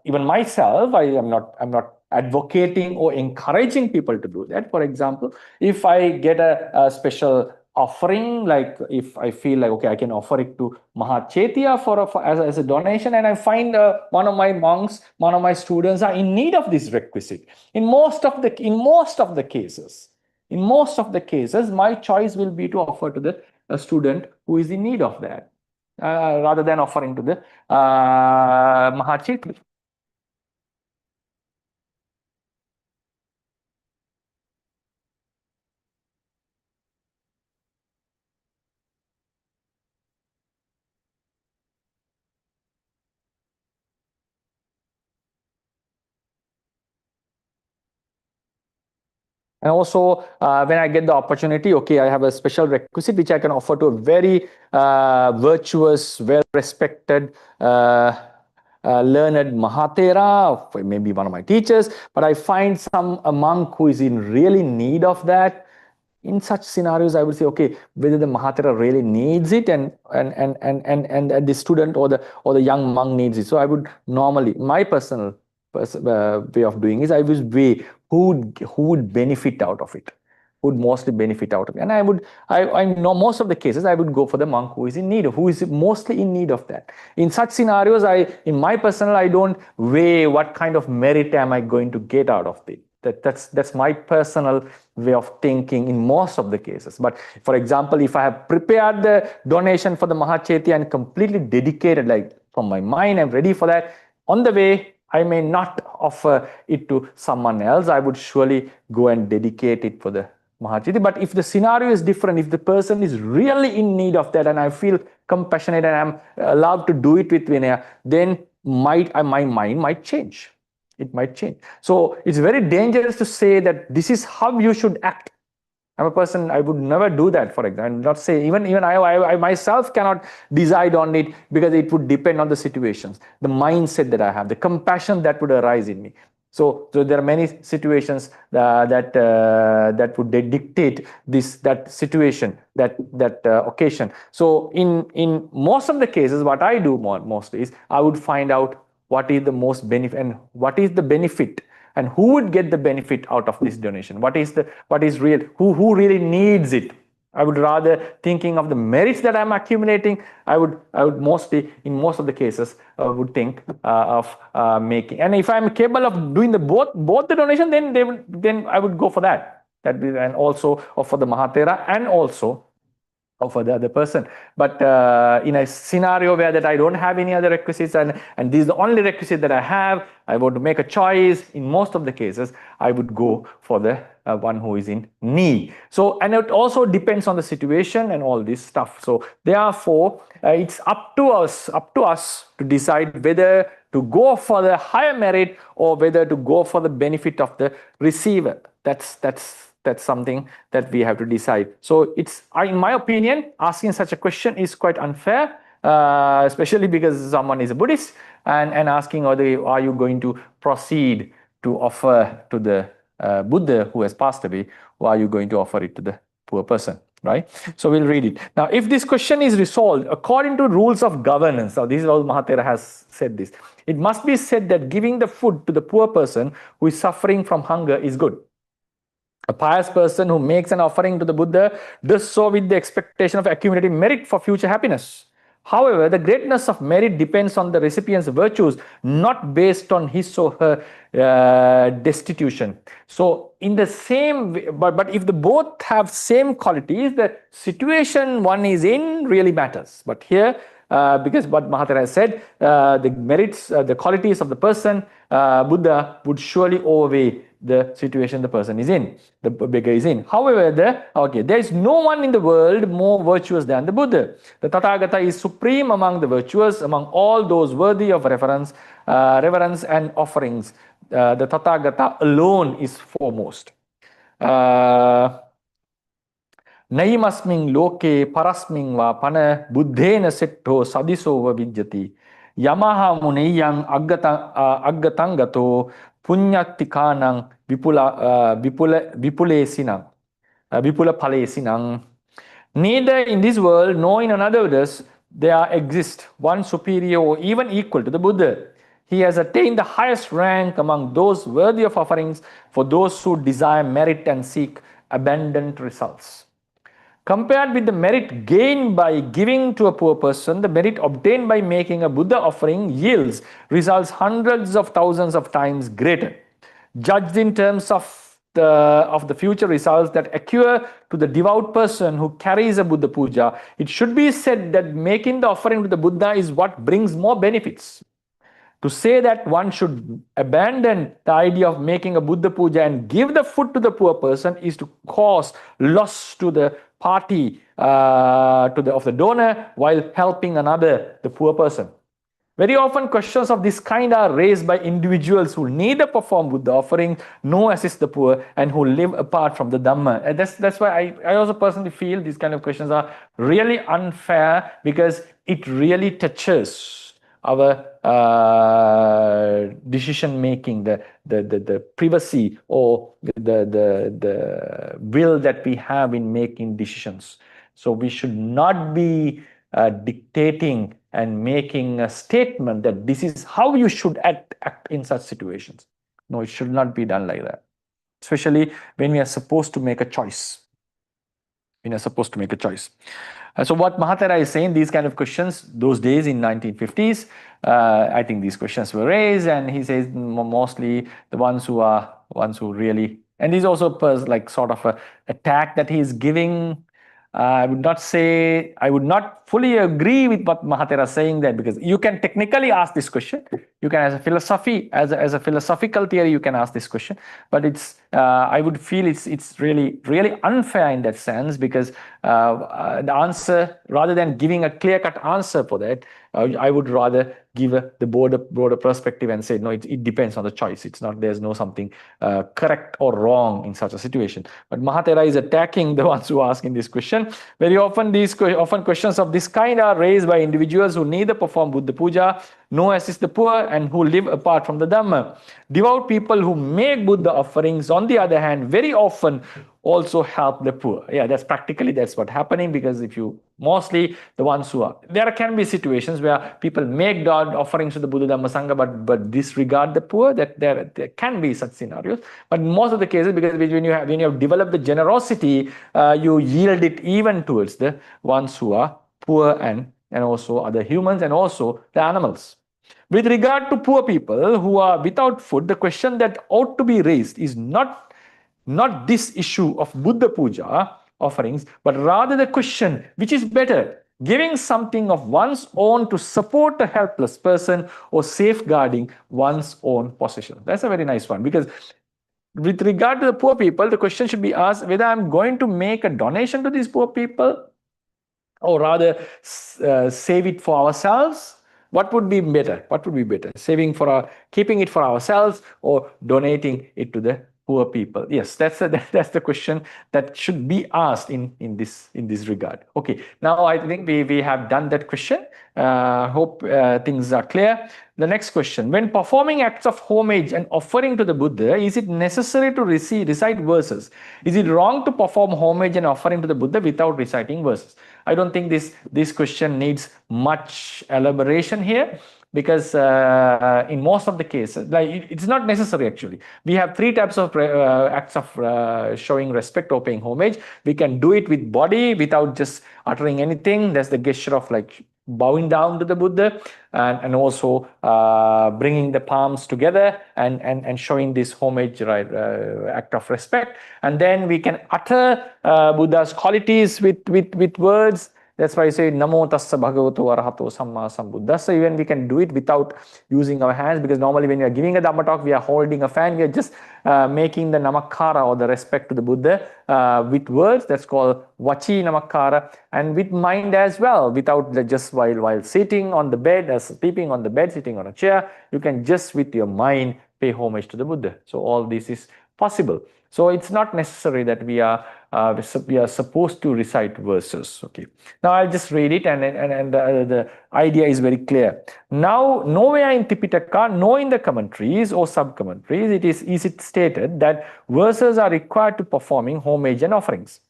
even myself, I'm not advocating or encouraging people to do that. For example, if I get a special offering, like if I feel like, okay, I can offer it to Mahachetya as a donation, and I find one of my monks, one of my students are in need of this requisite. In most of the cases, my choice will be to offer to the student who is in need of that, rather than offering to the Mahachetya. And also, when I get the opportunity, okay, I have a special requisite which I can offer to a very virtuous, well-respected, learned Mahathera, maybe one of my teachers, but I find a monk who is in really need of that. In such scenarios, I would say, okay, whether the Mahathera really needs it and the student or the young monk needs it. So I would normally, my personal way of doing is I would weigh who would benefit out of it, who would mostly benefit out of it. And I know most of the cases I would go for the monk who is in need, who is mostly in need of that. In such scenarios, in my personal, I don't weigh what kind of merit am I going to get out of it. That's my personal way of thinking in most of the cases. But for example, if I have prepared the donation for the Mahachetya and completely dedicated, like from my mind, I'm ready for that, on the way, I may not offer it to someone else. I would surely go and dedicate it for the Mahachetya. But if the scenario is different, if the person is really in need of that and I feel compassionate and I'm allowed to do it with Vinaya, then my mind might change. It might change. So it's very dangerous to say that this is how you should act. I'm a person, I would never do that, for example. Not say, even I myself cannot decide on it, because it would depend on the situations, the mindset that I have, the compassion that would arise in me. So there are many situations that would dictate that situation, that occasion. So in most of the cases, what I do mostly is I would find out what is the most benefit and what is the benefit, and who would get the benefit out of this donation. What is real? Who really needs it? I would rather thinking of the merits that I'm accumulating. I would mostly, in most of the cases, would think of making. And if I'm capable of doing both the donation, then I would go for that. And also for the Mahathera, and also for the other person. But in a scenario where that I don't have any other requisites, and this is the only requisite that I have, I want to make a choice. In most of the cases, I would go for the one who is in need. So, and it also depends on the situation and all this stuff. So therefore, it's up to us to decide whether to go for the higher merit or whether to go for the benefit of the receiver. That's something that we have to decide. So it's, in my opinion, asking such a question is quite unfair, especially because someone is a Buddhist, and asking, are you going to proceed to offer to the Buddha who has passed away, or are you going to offer it to the poor person, right? So we'll read it. Now, if this question is resolved according to rules of governance, now this is how Mahathera has said this, it must be said that giving the food to the poor person who is suffering from hunger is good. A pious person who makes an offering to the Buddha does so with the expectation of accumulating merit for future happiness. However, the greatness of merit depends on the recipient's virtues, not based on his or her destitution. So, in the same way, but if the both have same qualities, the situation one is in really matters. But here, because what Mahathera has said, the merits, the qualities of the person, Buddha would surely overweigh the situation the person is in, the beggar is in. However, there is no one in the world more virtuous than the Buddha. The Tathagata is supreme among the virtuous, among all those worthy of reverence and offerings. The Tathagata alone is foremost. Naimasming loke parasming va pana buddhena setto sadisova vidyati. Yamaha muniyang aggatangato punyatikanang vipula palesinang. Neither in this world nor in another does there exist one superior or even equal to the Buddha. He has attained the highest rank among those worthy of offerings for those who desire merit and seek abundant results. Compared with the merit gained by giving to a poor person, the merit obtained by making a Buddha offering yields results hundreds of thousands of times greater. Judged in terms of the future results that occur to the devout person who carries a Buddha puja, it should be said that making the offering to the Buddha is what brings more benefits. To say that one should abandon the idea of making a Buddha puja and give the food to the poor person is to cause loss to the party of the donor while helping another, the poor person. Very often questions of this kind are raised by individuals who neither perform Buddha offering nor assist the poor and who live apart from the Dhamma. And that's why I also personally feel these kind of questions are really unfair, because it really touches our decision making, the privacy or the will that we have in making decisions. So we should not be dictating and making a statement that this is how you should act in such situations. No, it should not be done like that. Especially when we are supposed to make a choice. So what Mahathera is saying, these kind of questions, those days in 1950s, I think these questions were raised, and he says mostly the ones who really, and he's also like sort of a attack that he is giving. I would not fully agree with what Mahathera is saying there, because you can technically ask this question. You can, as a philosophical theory, you can ask this question. But it's, I would feel it's really unfair in that sense, because the answer, rather than giving a clear-cut answer for that, I would rather give the broader perspective and say, no, it depends on the choice. It's not, there's no something correct or wrong in such a situation. But Mahathera is attacking the ones who are asking this question. Very often, questions of this kind are raised by individuals who neither perform Buddha puja no assist the poor, and who live apart from the Dhamma. Devout people who make Buddha offerings, on the other hand, very often also help the poor. Yeah, that's what's happening, because if you mostly the ones who are, there can be situations where people make God offerings to the Buddha Dhamma Sangha, but disregard the poor. That there can be such scenarios, but most of the cases, because when you have developed the generosity, you yield it even towards the ones who are poor, and also other humans, and also the animals. With regard to poor people who are without food, the question that ought to be raised is not this issue of Buddha Puja offerings, but rather the question, which is better, giving something of one's own to support a helpless person, or safeguarding one's own possession? That's a very nice one, because with regard to the poor people, the question should be asked whether I'm going to make a donation to these poor people, or rather save it for ourselves. What would be better? Saving for keeping it for ourselves, or donating it to the poor people? Yes, that's the question that should be asked in this regard. Okay, now I think we have done that question. Hope things are clear. The next question: when performing acts of homage and offering to the Buddha, is it necessary to recite verses? Is it wrong to perform homage and offering to the Buddha without reciting verses? I don't think this question needs much elaboration here, because in most of the cases, like, it's not necessary actually. We have three types of acts of showing respect or paying homage. We can do it with body without just uttering anything. That's the gesture of like bowing down to the Buddha, and also bringing the palms together and showing this homage, right, act of respect. And then we can utter Buddha's qualities with words. That's why I say Namo Tassa Bhagavato Arahato Samma Sambuddhassa. Even we can do it without using our hands, because normally when we are giving a Dhamma talk, we are holding a fan. We are just making the Namakkara, or the respect to the Buddha, with words. That's called Vachi Namakkara. And with mind as well, without just while sitting on the bed, sleeping on the bed, sitting on a chair, you can just with your mind pay homage to the Buddha. So all this is possible. So it's not necessary that we are supposed to recite verses. Okay. Now I'll just read it, and the idea is very clear. Now, nowhere in Tipitaka, nor in the commentaries or sub-commentaries, is it stated that verses are required to performing homage and offerings.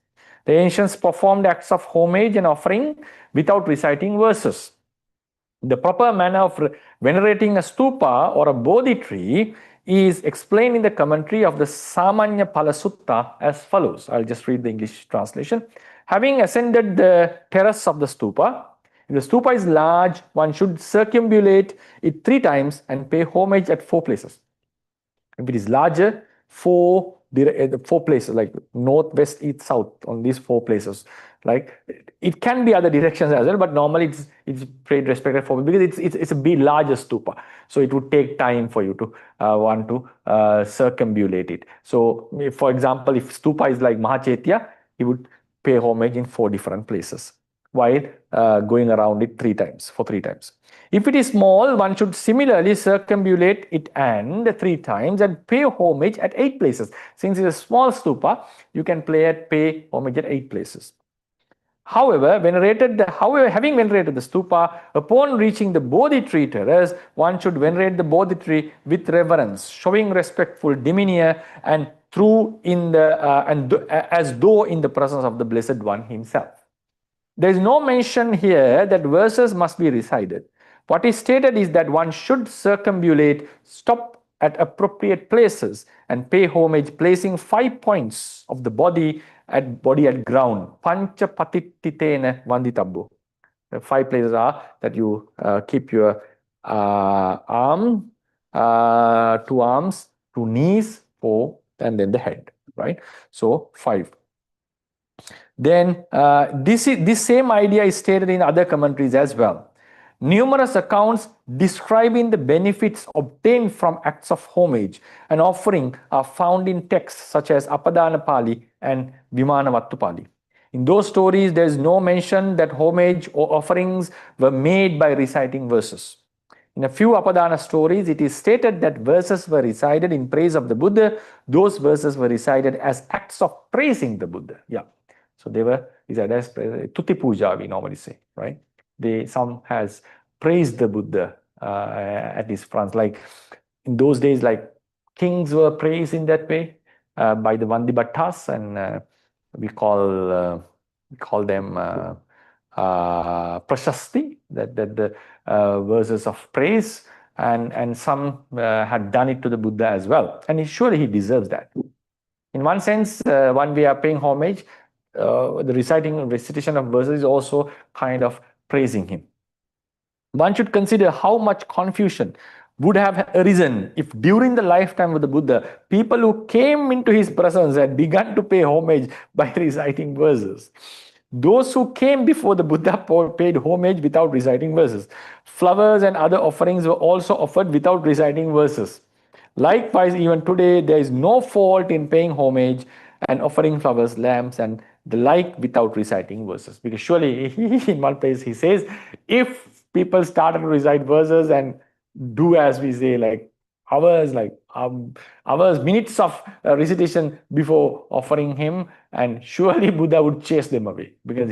The ancients performed acts of homage and offering without reciting verses. The proper manner of venerating a stupa or a bodhi tree is explained in the commentary of the Samanya Pala Sutta as follows. I'll just read the English translation. Having ascended the terrace of the stupa, if the stupa is large, one should circumambulate it 3 times and pay homage at 4 places. If it is larger, 4 places, like north, west, east, south, on these 4 places. Like, it can be other directions as well, but normally it's paid respect for, because it's a bit larger stupa, so it would take time for you to want to circumambulate it. So, for example, if stupa is like Mahachaitya, he would pay homage in 4 different places, while going around it 3 times, for 3 times. If it is small, one should similarly circumambulate it and 3 times and pay homage at 8 places. Since it's a small stupa, you can pay homage at 8 places. However, having venerated the stupa, upon reaching the Bodhi tree terrace, one should venerate the Bodhi tree with reverence, showing respectful demeanor, and as though in the presence of the Blessed One himself. There is no mention here that verses must be recited. What is stated is that one should circumambulate, stop at appropriate places, and pay homage, placing 5 points of the body at ground. Pancha patittitena vanditabbo. The 5 places are that you keep your arm, 2 arms, 2 knees, 4, and then the head, right? So 5. Then this same idea is stated in other commentaries as well. Numerous accounts describing the benefits obtained from acts of homage and offering are found in texts such as Apadana Pali and Vimanavattu Pali. In those stories, there is no mention that homage or offerings were made by reciting verses. In a few Apadana stories, it is stated that verses were recited in praise of the Buddha. Those verses were recited as acts of praising the Buddha. Yeah. So they were recited as Tuti Puja, we normally say, right? Some has praised the Buddha at his front. Like in those days, like kings were praised in that way by the Vandibhattas, and we call them prashasti, that the verses of praise, and some had done it to the Buddha as well, and surely he deserves that. In one sense, when we are paying homage, the recitation of verses is also kind of praising him. One should consider how much confusion would have arisen if during the lifetime of the Buddha, people who came into his presence had begun to pay homage by reciting verses. Those who came before the Buddha paid homage without reciting verses. Flowers and other offerings were also offered without reciting verses. Likewise, even today, there is no fault in paying homage and offering flowers, lamps, and the like without reciting verses. Because surely, in one place, he says, if people started to recite verses and do as we say, like hours, minutes of recitation before offering him, and surely Buddha would chase them away, because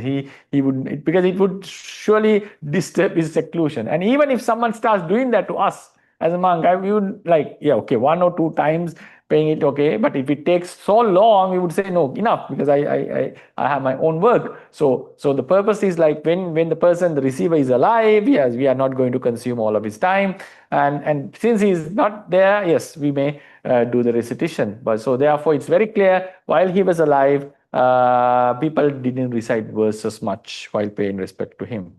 because it would surely disturb his seclusion. And even if someone starts doing that to us as a monk, we would like, yeah, okay, 1 or 2 times paying it, okay, but if it takes so long, we would say no, enough, because I have my own work. So the purpose is like when the person, the receiver, is alive, yes, we are not going to consume all of his time, and since he is not there, yes, we may do the recitation. But so therefore, it's very clear, while he was alive, people didn't recite verses much while paying respect to him.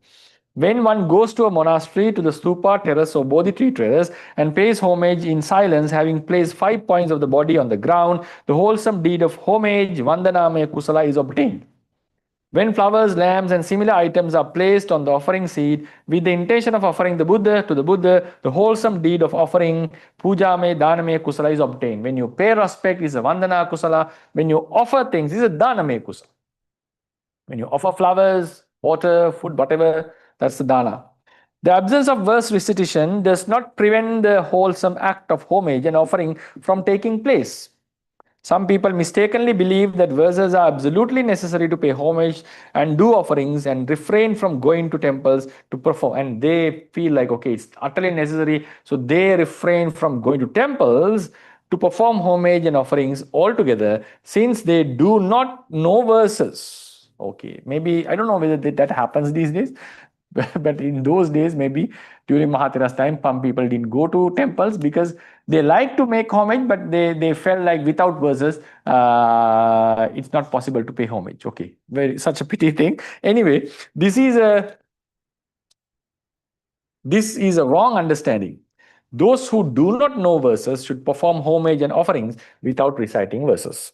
When one goes to a monastery, to the stupa, terrace, or bodhi tree terrace, and pays homage in silence, having placed 5 points of the body on the ground, the wholesome deed of homage, vandaname kusala, is obtained. When flowers, lamps, and similar items are placed on the offering seat with the intention of offering the Buddha to the Buddha, the wholesome deed of offering pujame, dhaname, kusala is obtained. When you pay respect, is a vandana kusala. When you offer things, is a dhaname kusala. When you offer flowers, water, food, whatever, that's the dana. The absence of verse recitation does not prevent the wholesome act of homage and offering from taking place. Some people mistakenly believe that verses are absolutely necessary to pay homage and do offerings and refrain from going to temples to perform. And they feel like, okay, it's utterly necessary. So they refrain from going to temples to perform homage and offerings altogether, since they do not know verses. Okay, maybe, I don't know whether that happens these days. But in those days, maybe during Mahathira's time, some people didn't go to temples because they like to make homage, but they felt like without verses, it's not possible to pay homage. Okay, such a pity thing. Anyway, this is a wrong understanding. Those who do not know verses should perform homage and offerings without reciting verses.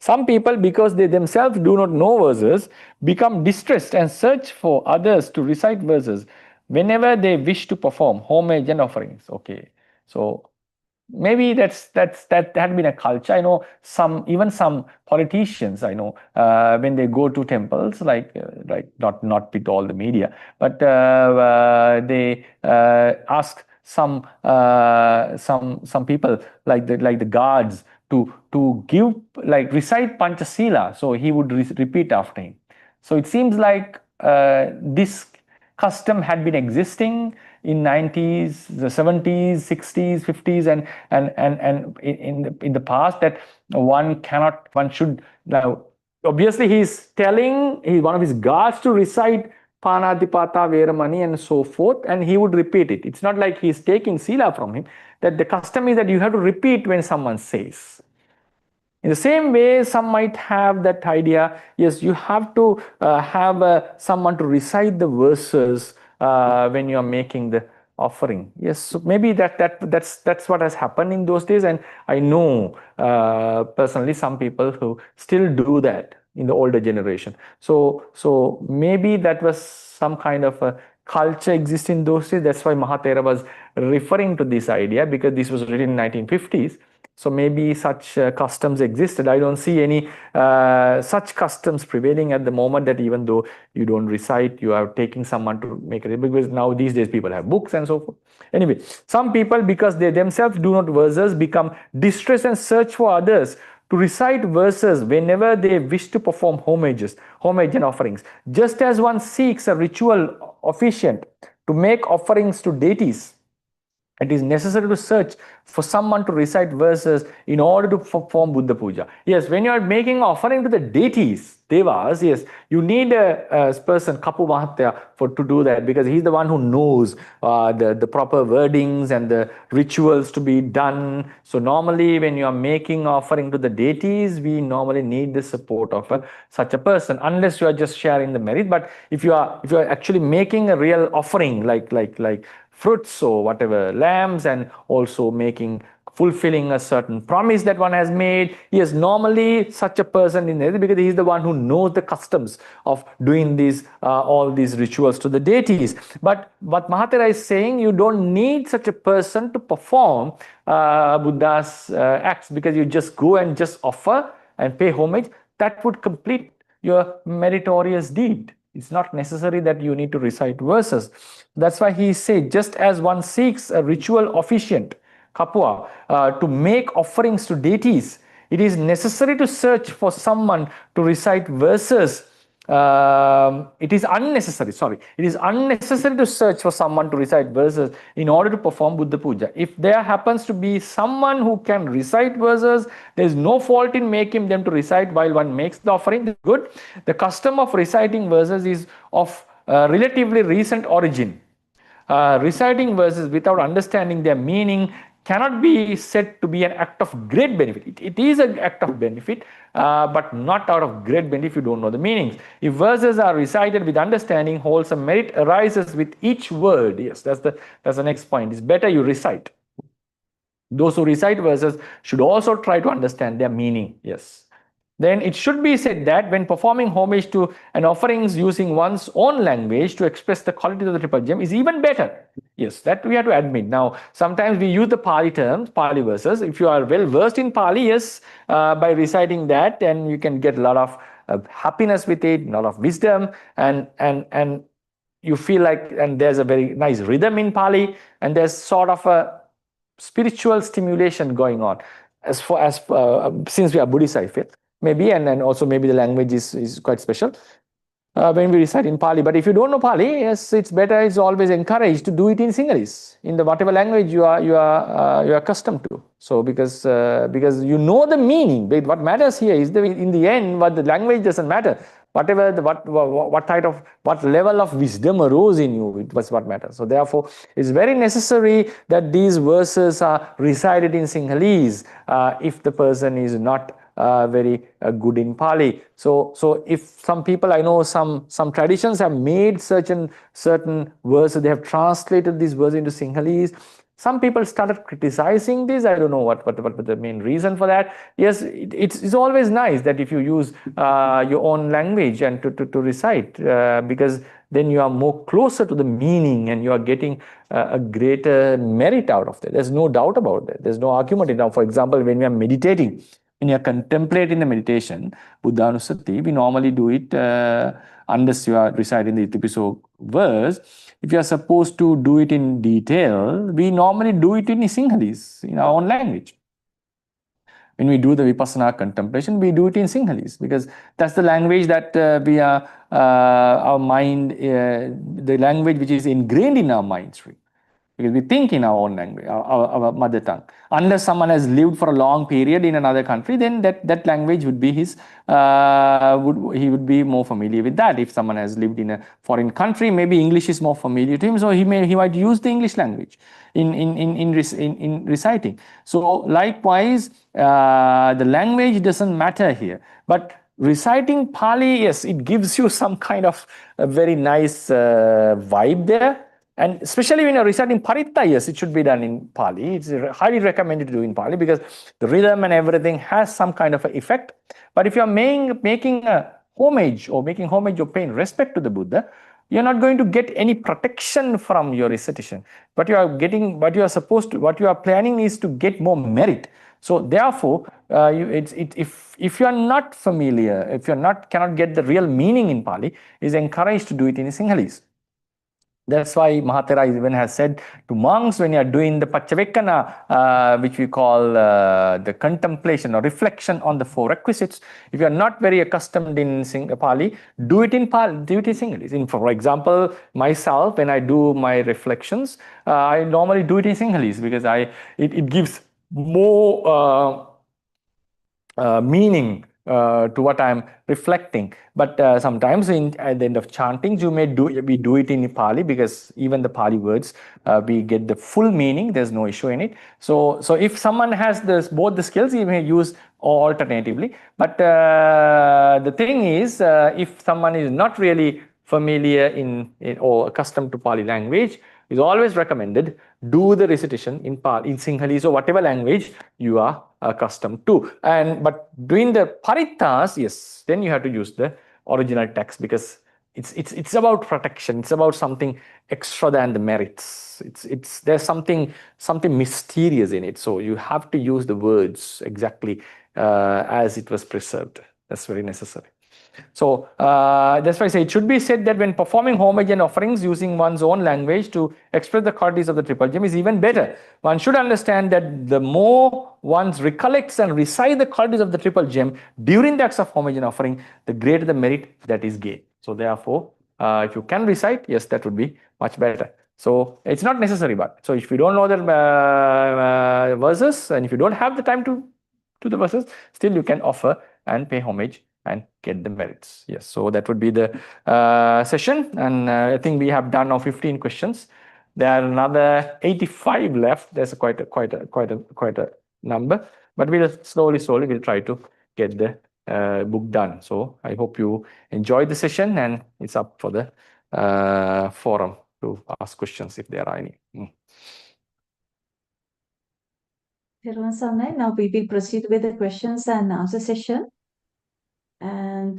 Some people, because they themselves do not know verses, become distressed and search for others to recite verses whenever they wish to perform homage and offerings. Okay, so maybe that had been a culture. I know even some politicians, I know, when they go to temples, like not with all the media, but they ask some people, like the guards, to give, like, recite Panchasila, so he would repeat after him. So it seems like this custom had been existing in 90s, the 70s, 60s, 50s, and in the past, that one should now. Obviously, he's telling one of his guards to recite Panatipata, Veramani, and so forth, and he would repeat it. It's not like he's taking sila from him. That the custom is that you have to repeat when someone says. In the same way, some might have that idea, yes, you have to have someone to recite the verses when you are making the offering. Yes, so maybe that's what has happened in those days, and I know personally some people who still do that in the older generation. So maybe that was some kind of a culture existing in those days. That's why Mahathera was referring to this idea, because this was written in 1950s. So maybe such customs existed. I don't see any such customs prevailing at the moment, that even though you don't recite, you are taking someone to make it, because now these days people have books and so forth. Anyway, some people, because they themselves do not verses, become distressed and search for others to recite verses whenever they wish to perform homage and offerings. Just as one seeks a ritual officiant to make offerings to deities, It is necessary to search for someone to recite verses in order to perform Buddha Puja. Yes, when you are making offering to the deities, devas, yes, you need a person, Kapu Mahatya, to do that, because he's the one who knows the proper wordings and the rituals to be done. So normally when you are making offering to the deities, we normally need the support of such a person, unless you are just sharing the merit. But if you are actually making a real offering, like fruits or whatever, lambs, and also fulfilling a certain promise that one has made. Yes, normally such a person in there, because he is the one who knows the customs of doing these all these rituals to the deities. But what Mahatera is saying, you don't need such a person to perform Buddha's acts, because you just go and just offer and pay homage. That would complete your meritorious deed. It's not necessary that you need to recite verses. That's why he said, just as one seeks a ritual officiant, kapua, to make offerings to deities, it is necessary to search for someone to recite verses. It is unnecessary to search for someone to recite verses in order to perform Buddha Puja. If there happens to be someone who can recite verses, there is no fault in making them to recite while one makes the offering. Good. The custom of reciting verses is of relatively recent origin. Reciting verses without understanding their meaning cannot be said to be an act of great benefit. It is an act of benefit, but not out of great benefit if you don't know the meanings. If verses are recited with understanding, wholesome merit arises with each word. Yes, that's the next point. It's better you recite. Those who recite verses should also try to understand their meaning. Yes. Then it should be said that when performing homage to an offerings using one's own language to express the quality of the triple gem is even better. Yes, that we have to admit. Now, sometimes we use the Pali terms, Pali verses. If you are well versed in Pali, yes, by reciting that, then you can get a lot of happiness with it, a lot of wisdom, and you feel like, and there's a very nice rhythm in Pali, and there's sort of a spiritual stimulation going on. Since we are Buddhists, I feel. Maybe, and also maybe the language is quite special when we recite in Pali. But if you don't know Pali, yes, it's better. It's always encouraged to do it in Sinhalese, in the whatever language you are accustomed to. So because you know the meaning. What matters here is in the end, what the language doesn't matter. Whatever what level of wisdom arose in you, it was what matters. So therefore, it's very necessary that these verses are recited in Sinhalese if the person is not very good in Pali. So if some people, I know some traditions have made certain verses, they have translated these verses into Sinhalese. Some people started criticizing this. I don't know what the main reason for that. Yes, it's always nice that if you use your own language and to recite, because then you are more closer to the meaning and you are getting a greater merit out of it. There's no doubt about that. There's no argument. Now, for example, when we are meditating, when you are contemplating the meditation, Buddhanusati, we normally do it unless you are reciting the Itipiso verse. If you are supposed to do it in detail, we normally do it in Sinhalese, in our own language. When we do the Vipassana contemplation, we do it in Sinhalese, because that's the language that our mind, the language which is ingrained in our mind stream. Because we think in our own language, our mother tongue. Unless someone has lived for a long period in another country, then that language would be his, he would be more familiar with that. If someone has lived in a foreign country, maybe English is more familiar to him, so he might use the English language in reciting. So likewise, the language doesn't matter here. But reciting Pali, yes, it gives you some kind of a very nice vibe there. And especially when you're reciting Paritta, yes, it should be done in Pali. It's highly recommended to do in Pali, because the rhythm and everything has some kind of an effect. But if you're making a homage or paying respect to the Buddha, you're not going to get any protection from your recitation. What you are planning is to get more merit. So therefore, if you are not familiar, if you cannot get the real meaning in Pali, is encouraged to do it in Sinhalese. That's why Mahathera even has said to monks, when you are doing the Pachavekana, which we call the contemplation or reflection on the four requisites, if you are not very accustomed in Pali, do it in Pali, do it in Sinhalese. For example, myself, when I do my reflections, I normally do it in Sinhalese because it gives more meaning to what I'm reflecting. But sometimes at the end of chanting, we do it in Pali, because even the Pali words, we get the full meaning. There's no issue in it. So if someone has both the skills, he may use alternatively. But the thing is, if someone is not really familiar or accustomed to Pali language, is always recommended do the recitation in Sinhalese or whatever language you are accustomed to. But doing the parittas, yes, then you have to use the original text, because it's about protection. It's about something extra than the merits. There's something mysterious in it. So you have to use the words exactly as it was preserved. That's very necessary. So that's why I say it should be said that when performing homage and offerings using one's own language to express the qualities of the triple gem is even better. One should understand that the more one recollects and recites the qualities of the triple gem during the acts of homage and offering, the greater the merit that is gained. So therefore, if you can recite, yes, that would be much better. So it's not necessary, but so if you don't know the verses, and if you don't have the time to the verses, still you can offer and pay homage and get the merits. Yes, so that would be the session, and I think we have done now 15 questions. There are another 85 left. There's quite a number, but we'll slowly we'll try to get the book done. So I hope you enjoyed the session, and it's up for the forum to ask questions if there are any. Now we will proceed with the questions and answer session. And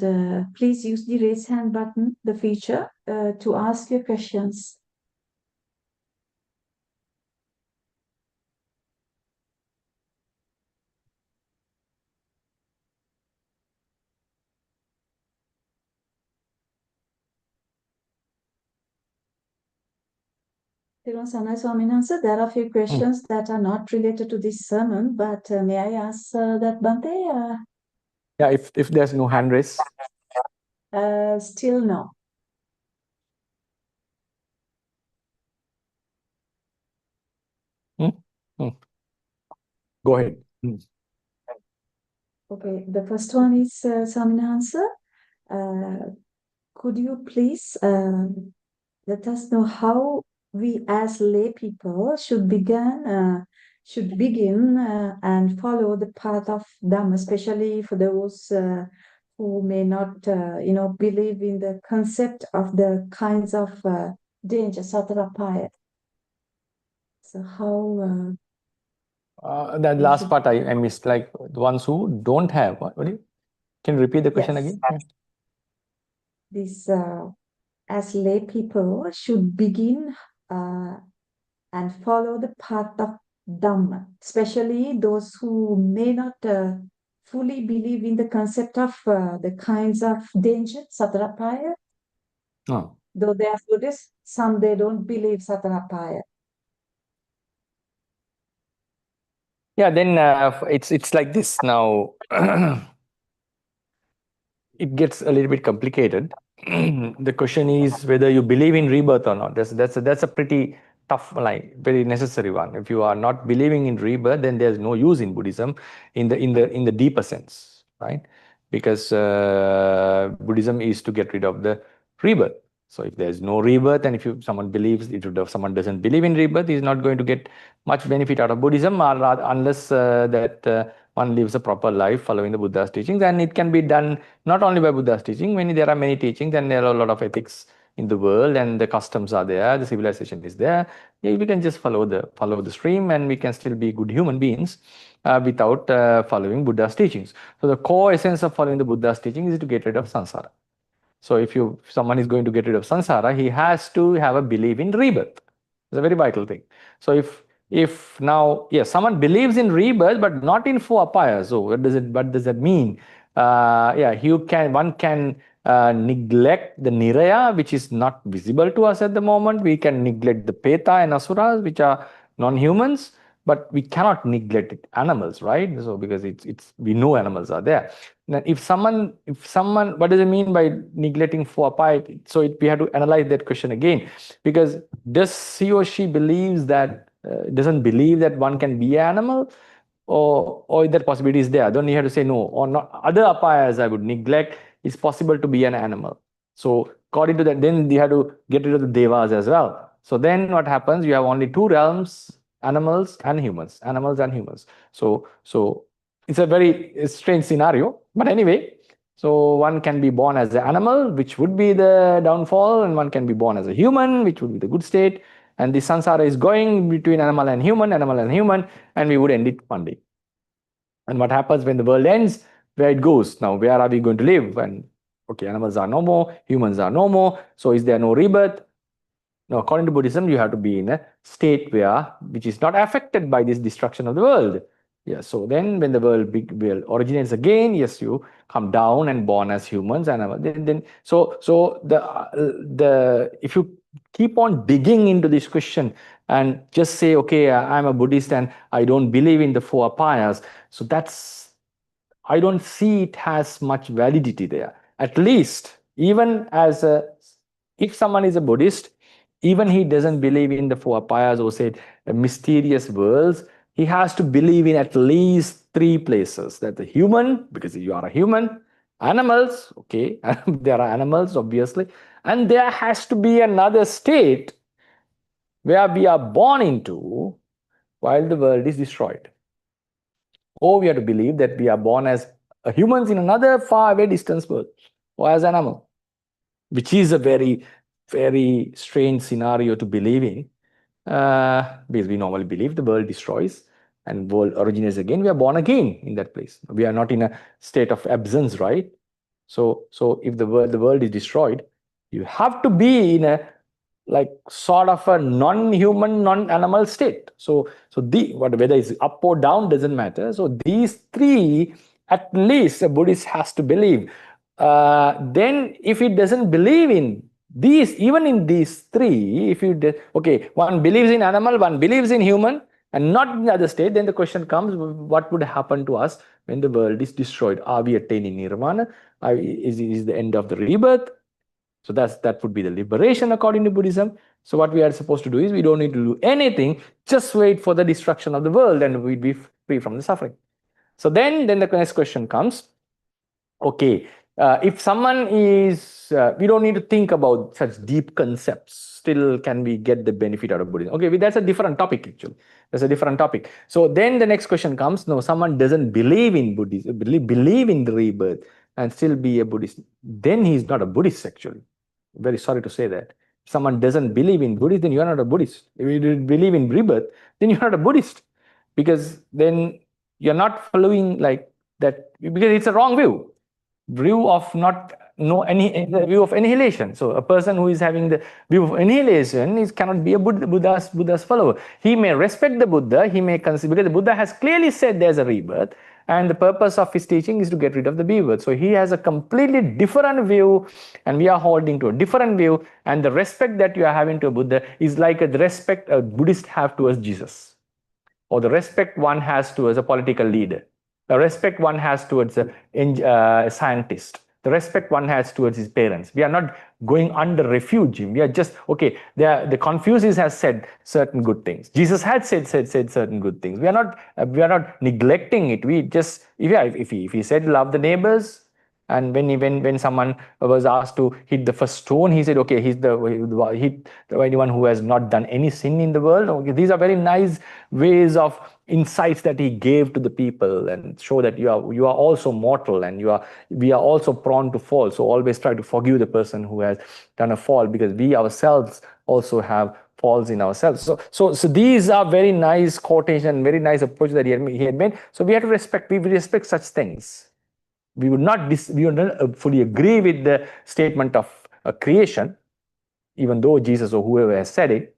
please use the raise hand button, the feature, to ask your questions. There are a few questions that are not related to this sermon, but may I ask that, Bante? Yeah, if there's no hand raise. Still no. Go ahead. Okay, the first one is Swaminathan. Could you please let us know how we as lay people should begin and follow the path of Dhamma, especially for those who may not, believe in the concept of the kinds of danger, satarapaya. So how? That last part I missed, like the ones who don't have. What do you? Can you repeat the question again? This as lay people should begin and follow the path of Dhamma, especially those who may not fully believe in the concept of the kinds of danger, satarapaya. Oh. Though they are Buddhists, some they don't believe satarapaya. Yeah, then it's like this now. It gets a little bit complicated. The question is whether you believe in rebirth or not. That's a pretty tough, like very necessary one. If you are not believing in rebirth, then there's no use in Buddhism in the deeper sense, right? Because Buddhism is to get rid of the rebirth. So if there's no rebirth, and if someone doesn't believe in rebirth, he's not going to get much benefit out of Buddhism, unless that one lives a proper life following the Buddha's teachings. And it can be done not only by Buddha's teaching. There are many teachings, and there are a lot of ethics in the world, and the customs are there, the civilization is there. Yeah, we can just follow the stream, and we can still be good human beings without following Buddha's teachings. So the core essence of following the Buddha's teachings is to get rid of samsara. So if someone is going to get rid of samsara, he has to have a belief in rebirth. It's a very vital thing. So if now, yes, someone believes in rebirth but not in four apayas, so what does that mean? One can neglect the Niraya, which is not visible to us at the moment. We can neglect the Peta and Asuras, which are non-humans, but we cannot neglect animals, right? So because it's we know animals are there. Now, if someone, what does it mean by neglecting four apaya? So we have to analyze that question again, because does he or she believes that doesn't believe that one can be an animal, or that possibility is there? Then you have to say no, or not. Other apayas I would neglect. It's possible to be an animal. So according to that, then you have to get rid of the devas as well. So then what happens? You have only two realms: animals and humans. Animals and humans. So it's a very strange scenario. But anyway, so one can be born as an animal, which would be the downfall, and one can be born as a human, which would be the good state. And the samsara is going between animal and human, and we would end it one day. And what happens when the world ends? Where it goes? Now, where are we going to live? And okay, animals are no more, humans are no more. So is there no rebirth? Now, according to Buddhism, you have to be in a state which is not affected by this destruction of the world. Yeah, so then when the world originates again, yes, you come down and born as humans, and so the if you keep on digging into this question and just say, okay, I'm a Buddhist and I don't believe in the four apayas, so I don't see it has much validity there. At least, even if someone is a Buddhist, even he doesn't believe in the four apayas or say mysterious worlds, he has to believe in at least three places: that the human, because you are a human; animals, okay, there are animals obviously, and there has to be another state where we are born into while the world is destroyed. Or we have to believe that we are born as humans in another far away distant world, or as an animal, which is a very, very strange scenario to believe in. Because we normally believe the world destroys and world originates again. We are born again in that place. We are not in a state of absence, right? So if the world is destroyed, you have to be in a like sort of a non-human, non-animal state. So whether it's up or down doesn't matter. So these three, at least a Buddhist has to believe. Then if it doesn't believe in these, even in these three, if you okay, one believes in animal, one believes in human, and not in the other state, then the question comes: what would happen to us when the world is destroyed? Are we attaining nirvana? Is the end of the rebirth? So that would be the liberation according to Buddhism. So what we are supposed to do is we don't need to do anything, just wait for the destruction of the world and we'd be free from the suffering. So then the next question comes, okay, if someone is, we don't need to think about such deep concepts, still can we get the benefit out of Buddhism? Okay, that's a different topic actually. That's a different topic. So then the next question comes, no, someone doesn't believe in Buddhism, believe in the rebirth and still be a Buddhist, then he's not a Buddhist actually. Very sorry to say that. If someone doesn't believe in Buddhism, then you're not a Buddhist. If you believe in rebirth, then you're not a Buddhist, because then you're not following like that, because it's a wrong view of not know any the view of annihilation. So a person who is having the view of annihilation cannot be a Buddha's follower. He may respect the Buddha, he may consider, because the Buddha has clearly said there's a rebirth, and the purpose of his teaching is to get rid of the rebirth. So he has a completely different view, and we are holding to a different view. And the respect that you are having to a Buddha is like the respect a Buddhist have towards Jesus, or the respect one has towards a political leader, the respect one has towards a scientist, the respect one has towards his parents. We are not going under refuge. We are just, okay, the Confucius has said certain good things. Jesus had said certain good things. We are not neglecting it. We just, if he said love the neighbors, and when someone was asked to hit the first stone, he said, okay, hit anyone who has not done any sin in the world. Okay, these are very nice ways of insights that he gave to the people, and show that you are also mortal, and we are also prone to fall. So always try to forgive the person who has done a fall, because we ourselves also have falls in ourselves. So these are very nice quotation, very nice approach that he had made. So we have to respect such things. We would not fully agree with the statement of creation, even though Jesus or whoever has said it.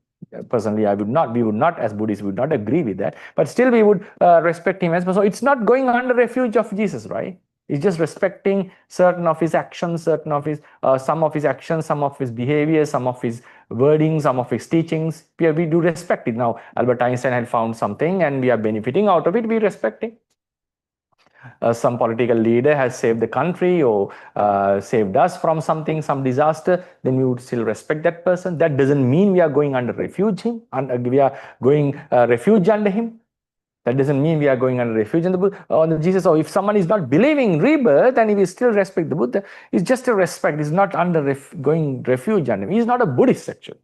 Personally, we would not, as Buddhists, we would not agree with that. But still, we would respect him as well. So it's not going under refuge of Jesus, right? He's just respecting certain of his actions, certain of his, some of his actions, some of his behavior, some of his wording, some of his teachings. We do respect it. Now, Albert Einstein had found something and we are benefiting out of it, we respect it. Some political leader has saved the country or saved us from something, some disaster, then we would still respect that person. That doesn't mean we are going under refuge him, and we are going refuge under him. That doesn't mean we are going under refuge in the Buddha, on the Jesus. Or if someone is not believing rebirth and he will still respect the Buddha, it's just a respect. It's not under going refuge under him. He's not a Buddhist actually.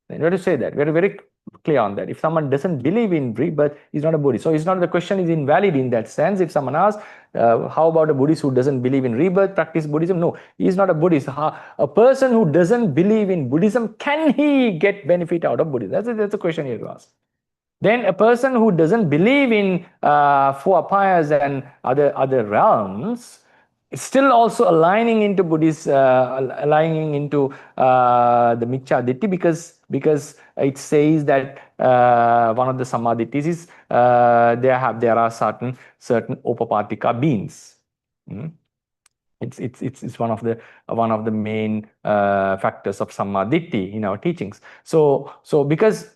You have to say that. Very, very clear on that. If someone doesn't believe in rebirth, he's not a Buddhist. So it's not, the question is invalid in that sense. If someone asks, how about a Buddhist who doesn't believe in rebirth, practice Buddhism? No, he's not a Buddhist. A person who doesn't believe in Buddhism, can he get benefit out of Buddhism? That's a question you have to ask. Then a person who doesn't believe in four apayas and other realms is still also aligning into Buddhist, aligning into the Miccaya Ditthi, because it says that one of the Samadhittis is there are certain Upapatika beings. It's one of the main factors of Samadhitti in our teachings. So because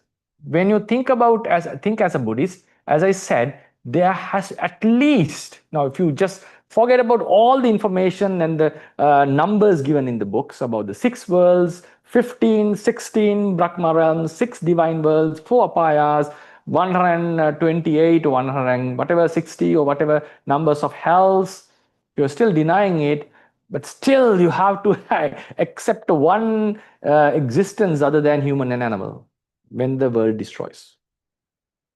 when you think as a Buddhist, as I said, there has at least, now if you just forget about all the information and the numbers given in the books about the 6 worlds, 15, 16 Brahma realms, 6 divine worlds, 4 apayas, 128 or 100, whatever 60 or whatever numbers of hells, you're still denying it, but still you have to accept one existence other than human and animal when the world destroys.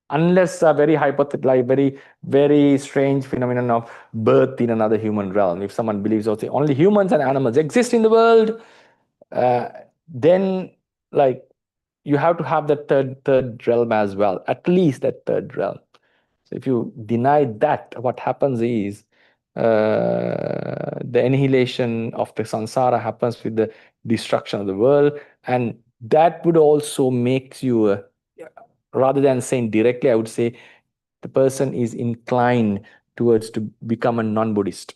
Unless a very hypothetical, like very strange phenomenon of birth in another human realm. If someone believes only humans and animals exist in the world, then like you have to have that third realm as well, at least that third realm. So if you deny that, what happens is the annihilation of the samsara happens with the destruction of the world, and that would also make you rather than saying directly, I would say the person is inclined towards to become a non-Buddhist.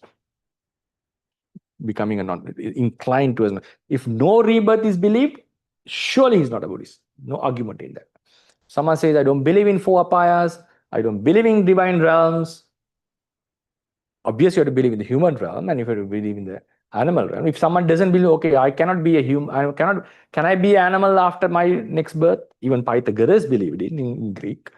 Becoming a inclined towards, if no rebirth is believed, surely he's not a Buddhist. No argument in that. Someone says, I don't believe in 4 apayas, I don't believe in divine realms. Obviously, you have to believe in the human realm, and if you have to believe in the animal realm. If someone doesn't believe, okay, I cannot be a human, can I be an animal after my next birth? Even Pythagoras believed it in Greek.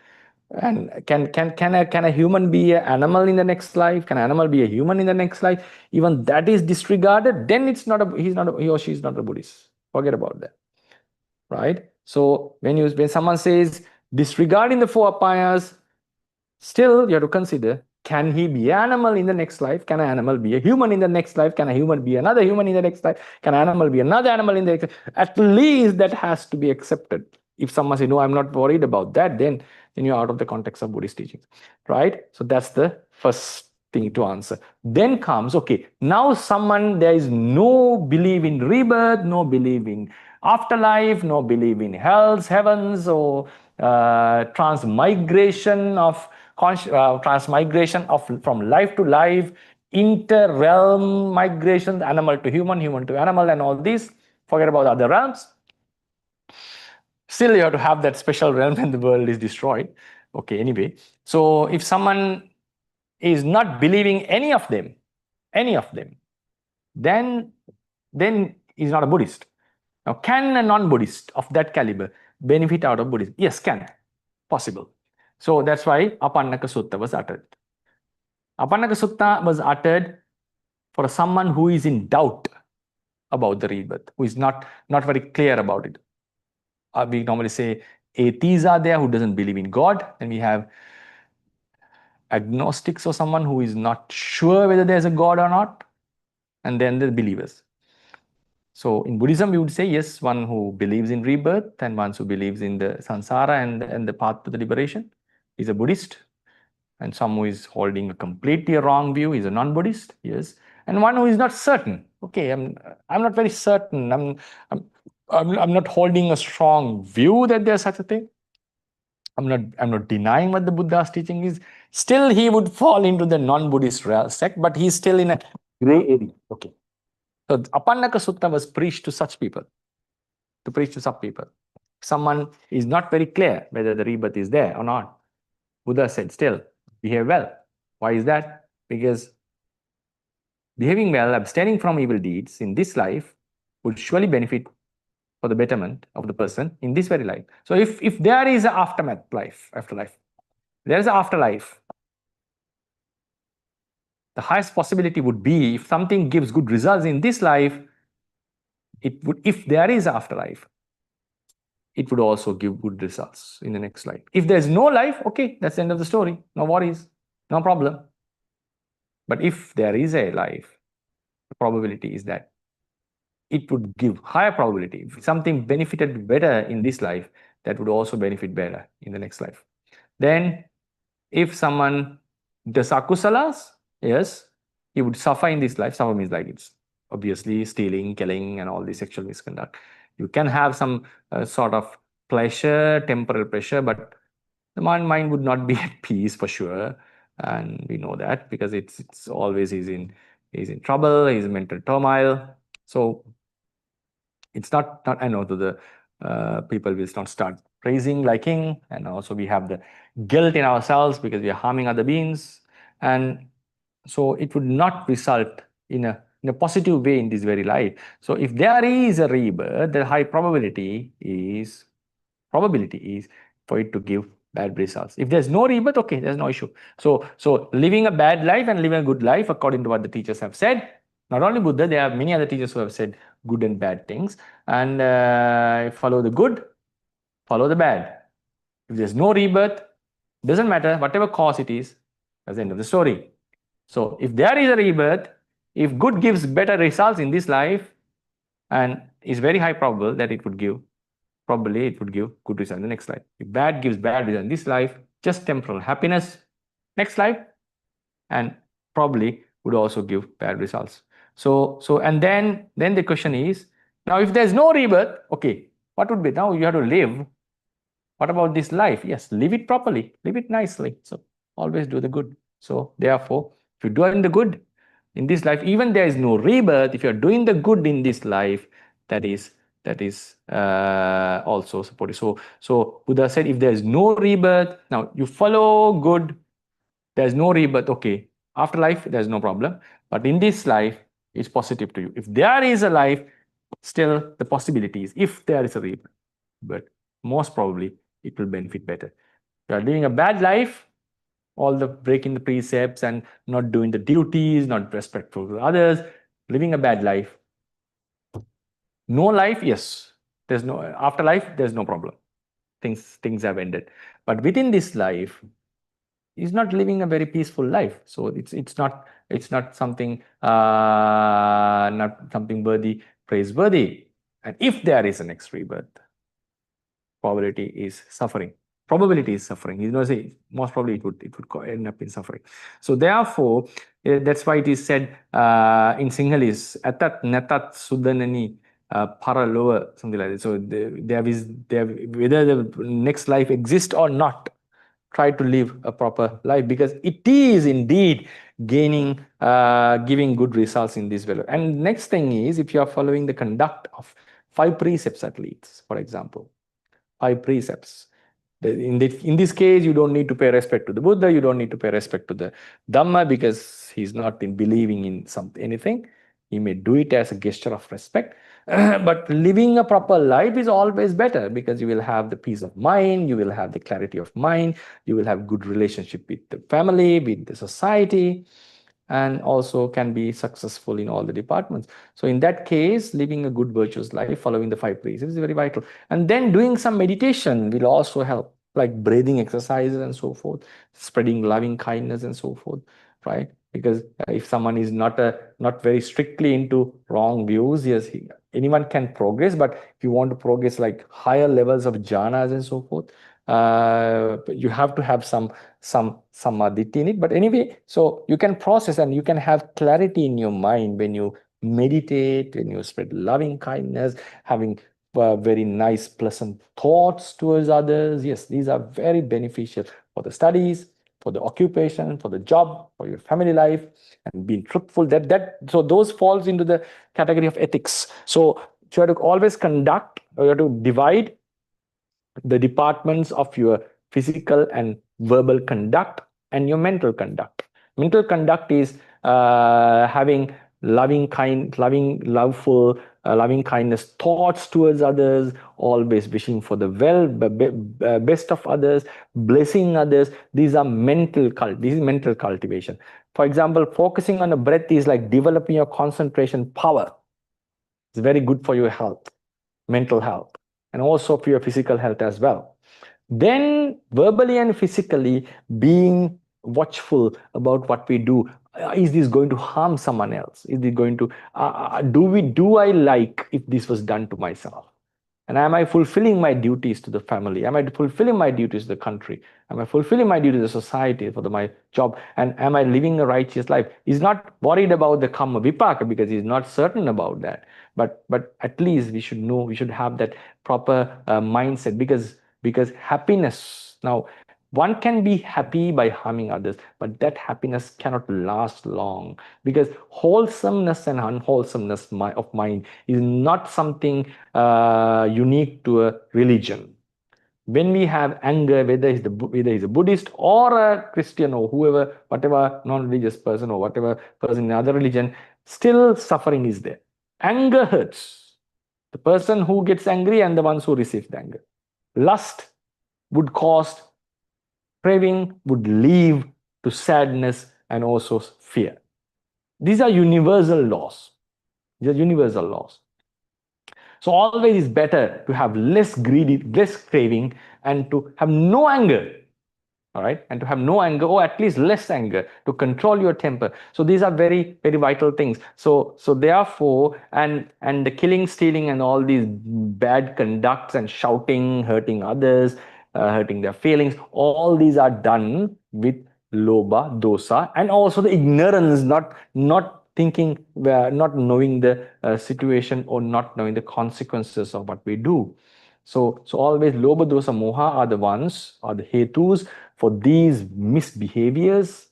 And can a human be an animal in the next life? Can an animal be a human in the next life? Even that is disregarded, then he or she is not a Buddhist. Forget about that. Right? So when someone says disregarding the 4 apayas, still you have to consider, can he be an animal in the next life? Can an animal be a human in the next life? Can a human be another human in the next life? Can an animal be another animal in the next life? At least that has to be accepted. If someone says, no, I'm not worried about that, then you're out of the context of Buddhist teachings, right? So that's the first thing to answer. Then comes, okay, now there is no belief in rebirth, no belief in afterlife, no belief in hells, heavens, or transmigration from life to life, inter-realm migration, animal to human, human to animal, and all these. Forget about other realms. Still, you have to have that special realm when the world is destroyed. Okay, anyway. So if someone is not believing any of them, then he's not a Buddhist. Now, can a non-Buddhist of that caliber benefit out of Buddhism? Yes, can. Possible. So that's why Apannaka Sutta was uttered. Apannaka Sutta was uttered for someone who is in doubt about the rebirth, who is not very clear about it. We normally say atheists are there who doesn't believe in God, and we have agnostics or someone who is not sure whether there's a God or not, and then the believers. So in Buddhism, we would say, yes, one who believes in rebirth and one who believes in the samsara and the path to the liberation is a Buddhist. And some who is holding a completely wrong view is a non-Buddhist, yes. And one who is not certain. Okay, I'm not very certain. I'm not holding a strong view that there's such a thing. I'm not denying what the Buddha's teaching is. Still, he would fall into the non-Buddhist sect, but he's still in a gray area. Okay. So Apannaka Sutta was preached to such people, to preach to some people. Someone is not very clear whether the rebirth is there or not. Buddha said, still, behave well. Why is that? Because behaving well, abstaining from evil deeds in this life would surely benefit for the betterment of the person in this very life. So if there is an afterlife, there is an afterlife, the highest possibility would be if something gives good results in this life, it would, if there is afterlife, it would also give good results in the next life. If there's no life, okay, that's the end of the story. No worries, no problem. But if there is a life, the probability is that it would give higher probability. If something benefited better in this life, that would also benefit better in the next life. Then, if someone does akusalas, yes, he would suffer in this life. Suffer means like it's obviously stealing, killing, and all the sexual misconduct. You can have some sort of pleasure, temporal pleasure, but the mind would not be at peace for sure, and we know that because it's always is in trouble, is in mental turmoil. So it's not I know to the people will not start praising, liking, and also we have the guilt in ourselves because we are harming other beings, and so it would not result in a positive way in this very life. So if there is a rebirth, the high probability is for it to give bad results. If there's no rebirth, okay, there's no issue. So living a bad life and living a good life, according to what the teachers have said, not only Buddha, there are many other teachers who have said good and bad things, and follow the good, follow the bad. If there's no rebirth, doesn't matter, whatever cause it is, that's the end of the story. So if there is a rebirth, if good gives better results in this life, and it's very high probable that it would give, probably it would give good results in the next life. If bad gives bad results in this life, just temporal happiness, next life, and probably would also give bad results. So and then the question is, now if there's no rebirth, okay, what would be? Now you have to live. What about this life? Yes, live it properly, live it nicely. So always do the good. So therefore, if you're doing the good in this life, even there is no rebirth, if you're doing the good in this life, that is also supported. So Buddha said, if there is no rebirth, now you follow good, there's no rebirth, okay. Afterlife, there's no problem. But in this life, it's positive to you. If there is a life, still the possibilities, if there is a rebirth, but most probably it will benefit better. You are living a bad life, all the breaking the precepts and not doing the duties, not respectful to others, living a bad life. No life, yes. There's no afterlife, there's no problem. Things have ended. But within this life, he's not living a very peaceful life. So it's not something worthy, praiseworthy. And if there is an next rebirth, probability is suffering. Probability is suffering. You know, say most probably it would end up in suffering. So therefore, that's why it is said in Sinhalese, atat natat sudanani paraloa, something like that. So whether the next life exists or not, try to live a proper life, because it is indeed giving good results in this value. And next thing is, if you are following the conduct of 5 precepts at least, for example, 5 precepts. In this case, you don't need to pay respect to the Buddha, you don't need to pay respect to the Dhamma, because he's not believing in anything. He may do it as a gesture of respect. But living a proper life is always better, because you will have the peace of mind, you will have the clarity of mind, you will have good relationship with the family, with the society, and also can be successful in all the departments. So in that case, living a good virtuous life, following the 5 precepts is very vital. And then doing some meditation will also help, like breathing exercises and so forth, spreading loving kindness and so forth, right? Because if someone is not very strictly into wrong views, yes, anyone can progress. But if you want to progress like higher levels of jhanas and so forth, you have to have some samadhi in it. But anyway, so you can process and you can have clarity in your mind when you meditate, when you spread loving kindness, having very nice, pleasant thoughts towards others. Yes, these are very beneficial for the studies, for the occupation, for the job, for your family life, and being truthful. So those falls into the category of ethics. So you have to always conduct, or you have to divide the departments of your physical and verbal conduct and your mental conduct. Mental conduct is having loving kindness thoughts towards others, always wishing for the best of others, blessing others. These are this is mental cultivation. For example, focusing on the breath is like developing your concentration power. It's very good for your health, mental health, and also for your physical health as well. Then verbally and physically being watchful about what we do. Is this going to harm someone else? Is it going to do I like if this was done to myself? And am I fulfilling my duties to the family? Am I fulfilling my duties to the country? Am I fulfilling my duties to the society for my job? And am I living a righteous life? He's not worried about the karma vipaka because he's not certain about that. But at least we should know, we should have that proper mindset, because happiness, now one can be happy by harming others, but that happiness cannot last long, because wholesomeness and unwholesomeness of mind is not something unique to a religion. When we have anger, whether he's a Buddhist or a Christian or whoever, whatever non-religious person or whatever person in another religion, still suffering is there. Anger hurts. The person who gets angry and the ones who receive the anger. Lust would cause craving, would lead to sadness and also fear. These are universal laws. These are universal laws. So always it's better to have less greedy, less craving, and to have no anger. All right, and to have no anger, or at least less anger, to control your temper. So these are very, very vital things. So therefore, and the killing, stealing, and all these bad conducts and shouting, hurting others, hurting their feelings, all these are done with lobha, dosa, and also the ignorance, not thinking, not knowing the situation, or not knowing the consequences of what we do. So always lobha, dosa, moha are the hetus for these misbehaviors,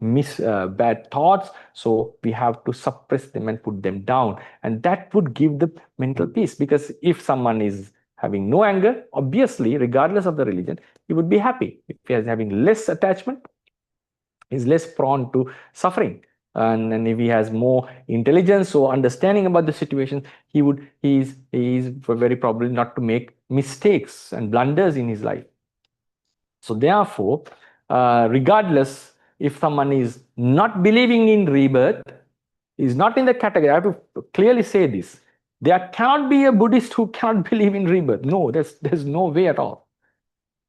bad thoughts. So we have to suppress them and put them down, and that would give the mental peace. Because if someone is having no anger, obviously, regardless of the religion, he would be happy. If he is having less attachment, he's less prone to suffering. And if he has more intelligence or understanding about the situation, he is very probably not to make mistakes and blunders in his life. So therefore, regardless, if someone is not believing in rebirth, is not in the category. I have to clearly say this. There cannot be a Buddhist who cannot believe in rebirth. No, there's no way at all.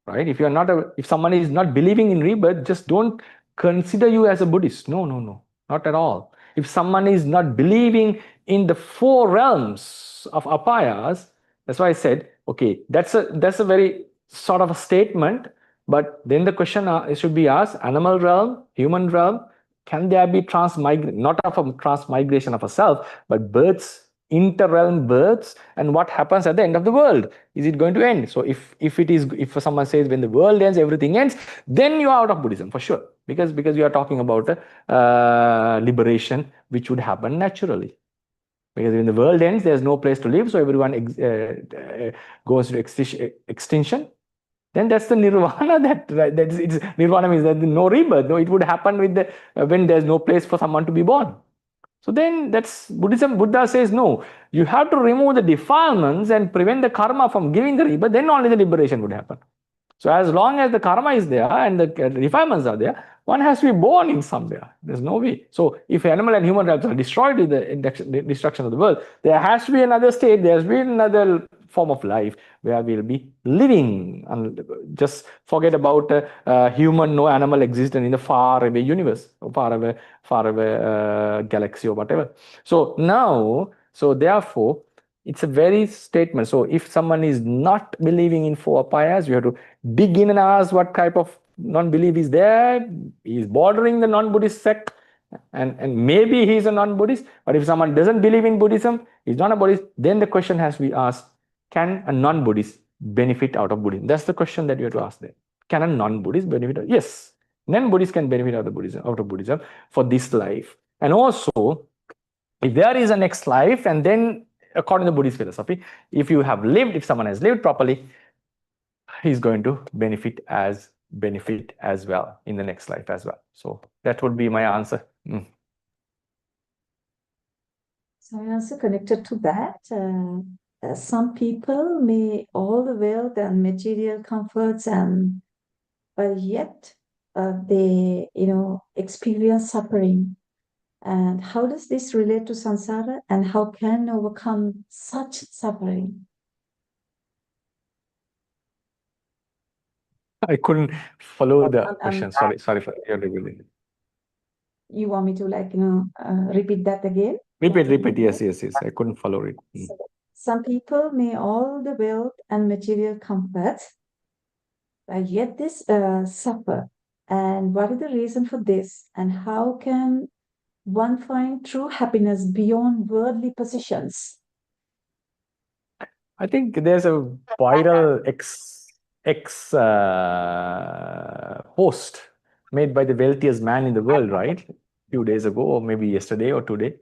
Right? If someone is not believing in rebirth, just don't consider you as a Buddhist. No, not at all. If someone is not believing in the four realms of apayas, that's why I said, okay, that's a very sort of a statement. But then the question should be asked: animal realm, human realm, can there be not of a transmigration of a self, but births, inter-realm births, and what happens at the end of the world? Is it going to end? So if someone says when the world ends, everything ends, then you are out of Buddhism for sure, because you are talking about liberation, which would happen naturally. Because when the world ends, there's no place to live, so everyone goes to extinction. Then that's the nirvana. Nirvana means that no rebirth. No, it would happen with when there's no place for someone to be born. So then that's Buddhism. Buddha says, no, you have to remove the defilements and prevent the karma from giving the rebirth, then only the liberation would happen. So as long as the karma is there and the defilements are there, one has to be born in somewhere. There's no way. So if animal and human realms are destroyed with the destruction of the world, there has to be another state, there has to be another form of life where we'll be living. And just forget about human, no animal existence in the far away universe, or far away galaxy or whatever. So now, therefore, it's a very statement. So if someone is not believing in four apayas, you have to dig in and ask what type of non-belief is there. He's bordering the non-Buddhist sect, and maybe he's a non-Buddhist. But if someone doesn't believe in Buddhism, he's not a Buddhist, then the question has to be asked: can a non-Buddhist benefit out of Buddhism? That's the question that you have to ask them. Can a non-Buddhist benefit? Yes, non-Buddhist can benefit out of Buddhism for this life. And also, if there is a next life, and then according to Buddhist philosophy, if someone has lived properly, he's going to benefit as well in the next life as well. So that would be my answer. So I also connected to that. Some people may all the wealth and material comforts, and but yet they experience suffering. And how does this relate to samsara, and how can overcome such suffering? I couldn't follow the Um, um, question. Sorry for your repeating. you want me to repeat that again? Repeat. Yes. I couldn't follow it. So, some people may all the wealth and material comforts, yet this suffer. And what is the reason for this? And how can one find true happiness beyond worldly possessions? I think there's a viral post made by the wealthiest man in the world, right? A few days ago, or maybe yesterday or today.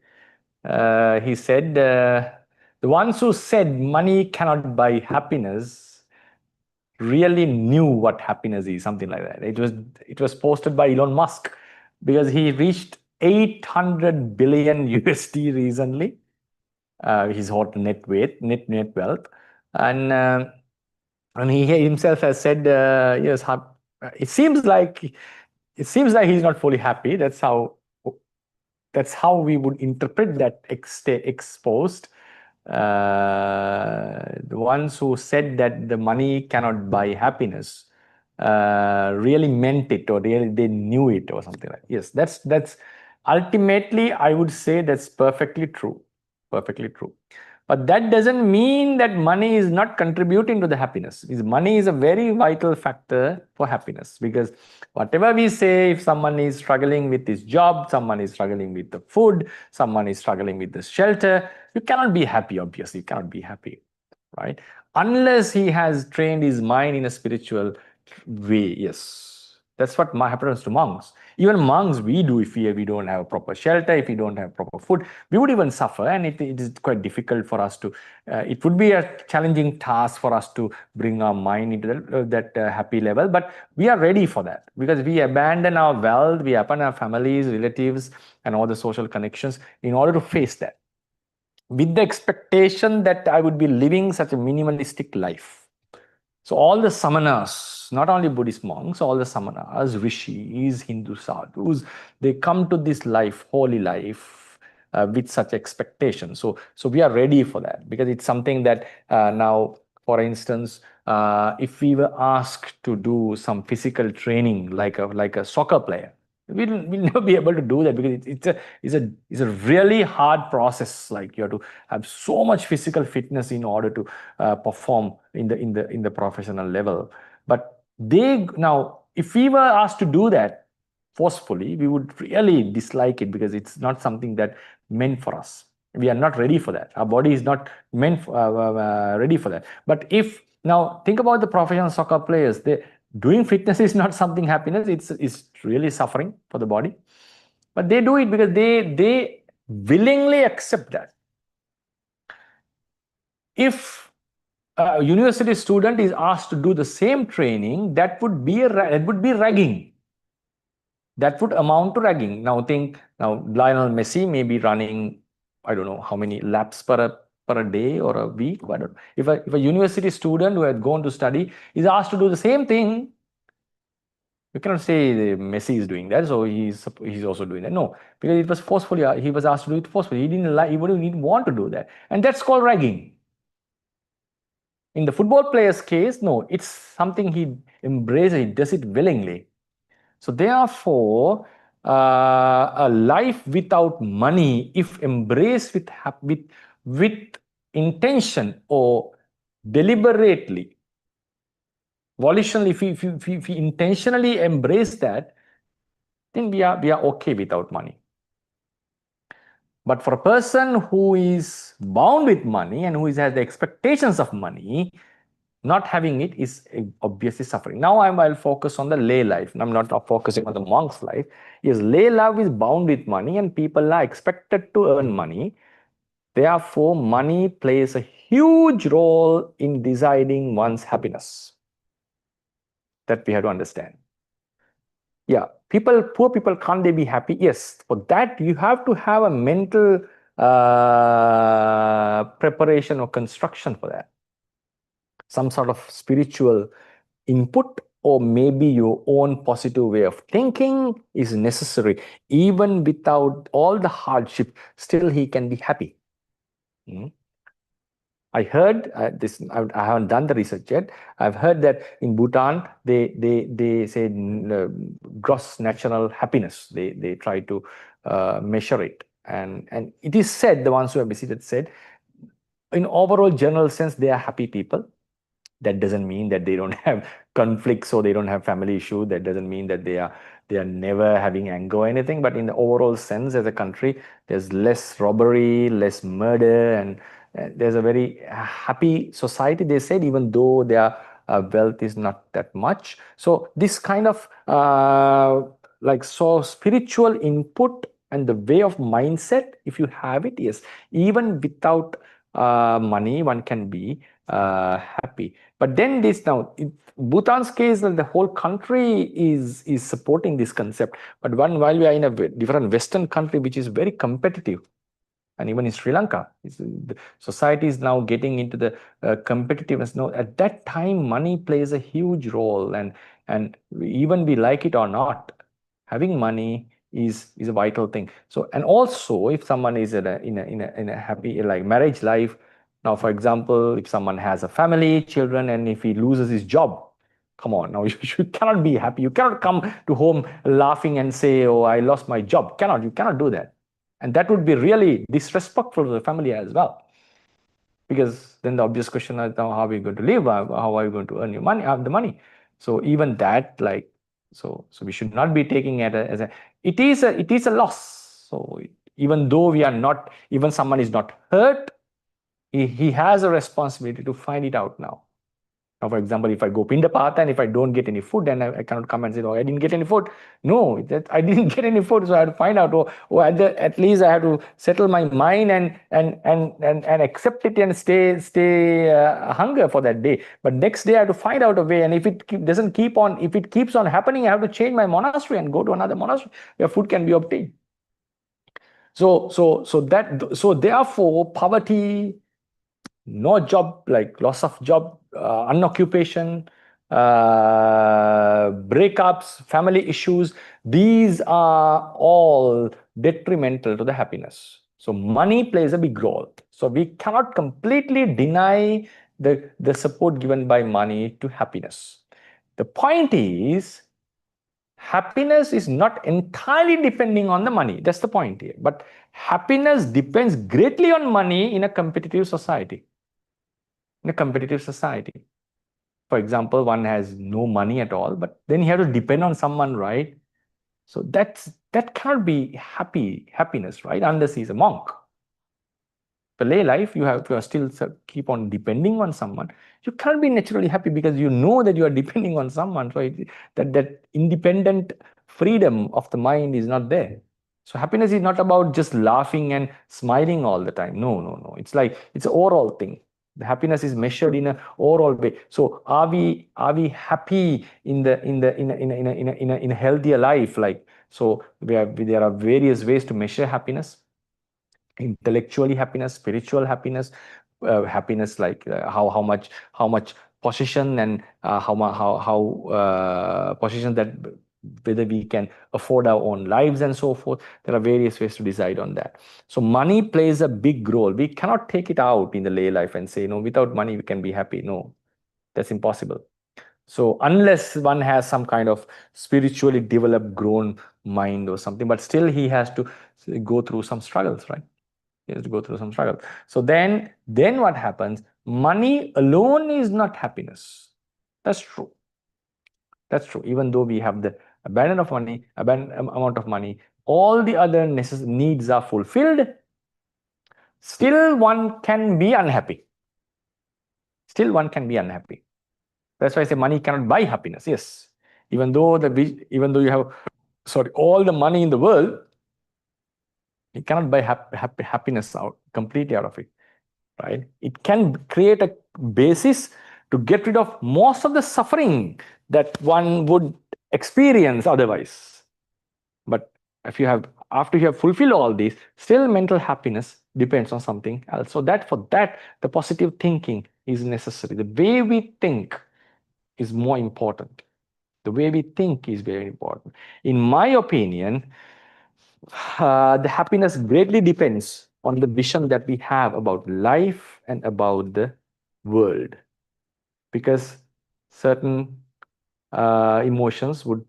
He said, the ones who said money cannot buy happiness really knew what happiness is, something like that. It was posted by Elon Musk because he reached 800 billion USD recently. His hot net wealth, and he himself has said, yes, it seems like he's not fully happy. That's how we would interpret that exposed. The ones who said that the money cannot buy happiness really meant it, or really they knew it, or something like that. Yes, that's ultimately, I would say that's perfectly true. Perfectly true. But that doesn't mean that money is not contributing to the happiness. Money is a very vital factor for happiness, because whatever we say, if someone is struggling with his job, someone is struggling with the food, someone is struggling with the shelter, you cannot be happy, obviously. You cannot be happy, right? Unless he has trained his mind in a spiritual way, yes. That's what happens to monks. Even monks, we do, if we don't have a proper shelter, if we don't have proper food, we would even suffer, and it is quite difficult for us to, it would be a challenging task for us to bring our mind into that happy level. But we are ready for that, because we abandon our wealth, we abandon our families, relatives, and all the social connections in order to face that, with the expectation that I would be living such a minimalistic life. So all the samanas, not only Buddhist monks, all the samanas, rishis, Hindu sadhus, they come to this life, holy life, with such expectation. So we are ready for that, because it's something that now, for instance, if we were asked to do some physical training like a soccer player, we'll never be able to do that, because it's a really hard process. Like, you have to have so much physical fitness in order to perform in the professional level. But now, if we were asked to do that forcefully, we would really dislike it, because it's not something that meant for us. We are not ready for that. Our body is not ready for that. But if now think about the professional soccer players, doing fitness is not something happiness. It's really suffering for the body. But they do it because they willingly accept that. If a university student is asked to do the same training, that would be ragging. That would amount to ragging. Now Lionel Messi may be running, I don't know how many laps per a day or a week. I don't know. If a university student who had gone to study is asked to do the same thing, you cannot say Messi is doing that, so he's also doing that. No, because it was forcefully. He was asked to do it forcefully. He didn't like. He didn't want to do that, and that's called ragging. In the football player's case, no, it's something he embraces. He does it willingly. So therefore, a life without money, if embraced with intention or deliberately, volitionally, if we intentionally embrace that, then we are okay without money. But for a person who is bound with money and who has the expectations of money, not having it is obviously suffering. Now I'll focus on the lay life. I'm not focusing on the monk's life. Yes, lay life is bound with money and people are expected to earn money. Therefore, money plays a huge role in deciding one's happiness. That we have to understand. Yeah, poor people, can't they be happy? Yes, for that you have to have a mental preparation or construction for that. Some sort of spiritual input or maybe your own positive way of thinking is necessary. Even without all the hardship, still he can be happy. I heard this. I haven't done the research yet. I've heard that in Bhutan they say gross national happiness. They try to measure it, and it is said, the ones who have visited said, in overall general sense they are happy people. That doesn't mean that they don't have conflicts or they don't have family issues. That doesn't mean that they are never having anger or anything. But in the overall sense, as a country, there's less robbery, less murder, and there's a very happy society. They said, even though their wealth is not that much. So this kind of spiritual input and the way of mindset, if you have it, yes, even without money, one can be happy. But then Bhutan's case, the whole country is supporting this concept. But while we are in a different Western country, which is very competitive, and even in Sri Lanka, the society is now getting into the competitiveness. Now, at that time, money plays a huge role, and even we like it or not, having money is a vital thing. So, and also, if someone is in a happy like marriage life, now, for example, if someone has a family, children, and if he loses his job, come on, now you cannot be happy. You cannot come to home laughing and say, "Oh, I lost my job." You cannot do that. And that would be really disrespectful to the family as well. Because then the obvious question is, now how are we going to live? How are you going to earn your money, the money? So even that, so we should not be taking it as it is a loss. So even though even someone is not hurt, he has a responsibility to find it out now. Now, for example, if I go Pindapata and if I don't get any food, then I cannot come and say, "Oh, I didn't get any food." No, I didn't get any food, so I have to find out. At least I have to settle my mind and accept it and stay hunger for that day. But next day I have to find out a way. And if it keeps on happening, I have to change my monastery and go to another monastery where food can be obtained. So therefore, poverty, no job, like loss of job, unoccupation, breakups, family issues, these are all detrimental to the happiness. So money plays a big role. So we cannot completely deny the support given by money to happiness. The point is, happiness is not entirely depending on the money. That's the point here. But happiness depends greatly on money in a competitive society. In a competitive society, for example, one has no money at all, but then he has to depend on someone, right? So that cannot be happiness, right? Unless he's a monk. The lay life, you are still keep on depending on someone. You can't be naturally happy because you know that you are depending on someone. So that independent freedom of the mind is not there. So happiness is not about just laughing and smiling all the time. No. It's an overall thing. The happiness is measured in an overall way. So are we happy in a healthier life? Like, so there are various ways to measure happiness: intellectually happiness, spiritual happiness, happiness like how much position and how position that whether we can afford our own lives and so forth. There are various ways to decide on that. So money plays a big role. We cannot take it out in the lay life and say, no, without money we can be happy. No, that's impossible. So unless one has some kind of spiritually developed, grown mind or something, but still he has to go through some struggles, right? He has to go through some struggle. So then what happens? Money alone is not happiness. That's true. That's true. Even though we have the abundant amount of money, all the other needs are fulfilled. still one can be unhappy. Still one can be unhappy. That's why I say money cannot buy happiness. Yes, even though you have all the money in the world, it cannot buy happiness out completely out of it, right? It can create a basis to get rid of most of the suffering that one would experience otherwise. But if you have, after you have fulfilled all these, still mental happiness depends on something else. So that for that, the positive thinking is necessary. The way we think is more important. The way we think is very important. In my opinion, the happiness greatly depends on the vision that we have about life and about the world. Because certain emotions would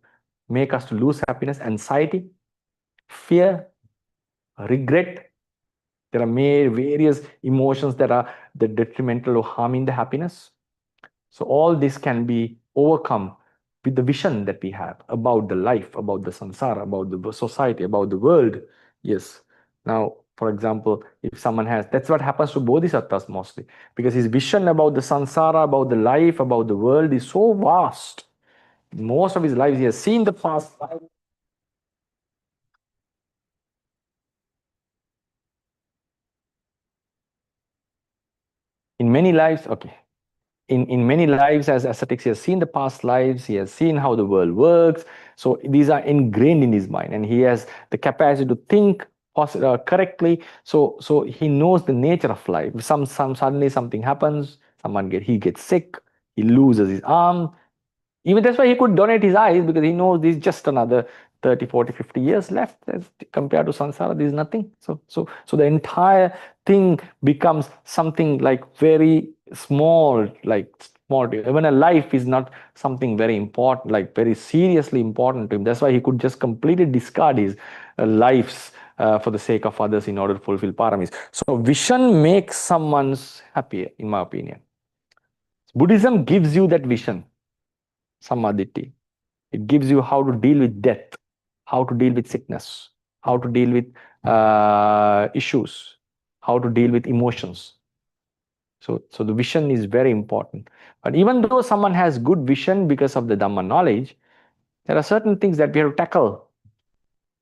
make us to lose happiness, anxiety, fear, regret. There are various emotions that are detrimental or harming the happiness. So all this can be overcome with the vision that we have about the life, about the samsara, about the society, about the world. Yes. Now, for example, if someone has, that's what happens to bodhisattvas mostly, because his vision about the samsara, about the life, about the world is so vast. Most of his lives, he has seen the past life. In many lives, okay. In many lives as ascetics, he has seen the past lives, he has seen how the world works. So these are ingrained in his mind, and he has the capacity to think correctly. So he knows the nature of life. Some suddenly something happens, he gets sick, he loses his arm. Even that's why he could donate his eyes, because he knows there's just another 30, 40, 50 years left. As compared to samsara, there's nothing. So the entire thing becomes something like very small, like small. Even a life is not something very important, like very seriously important to him. That's why he could just completely discard his lives for the sake of others in order to fulfill paramis. So vision makes someone's happier, in my opinion. Buddhism gives you that vision, samadhi. It gives you how to deal with death, how to deal with sickness, how to deal with issues, how to deal with emotions. So the vision is very important. But even though someone has good vision because of the Dhamma knowledge, there are certain things that we have to tackle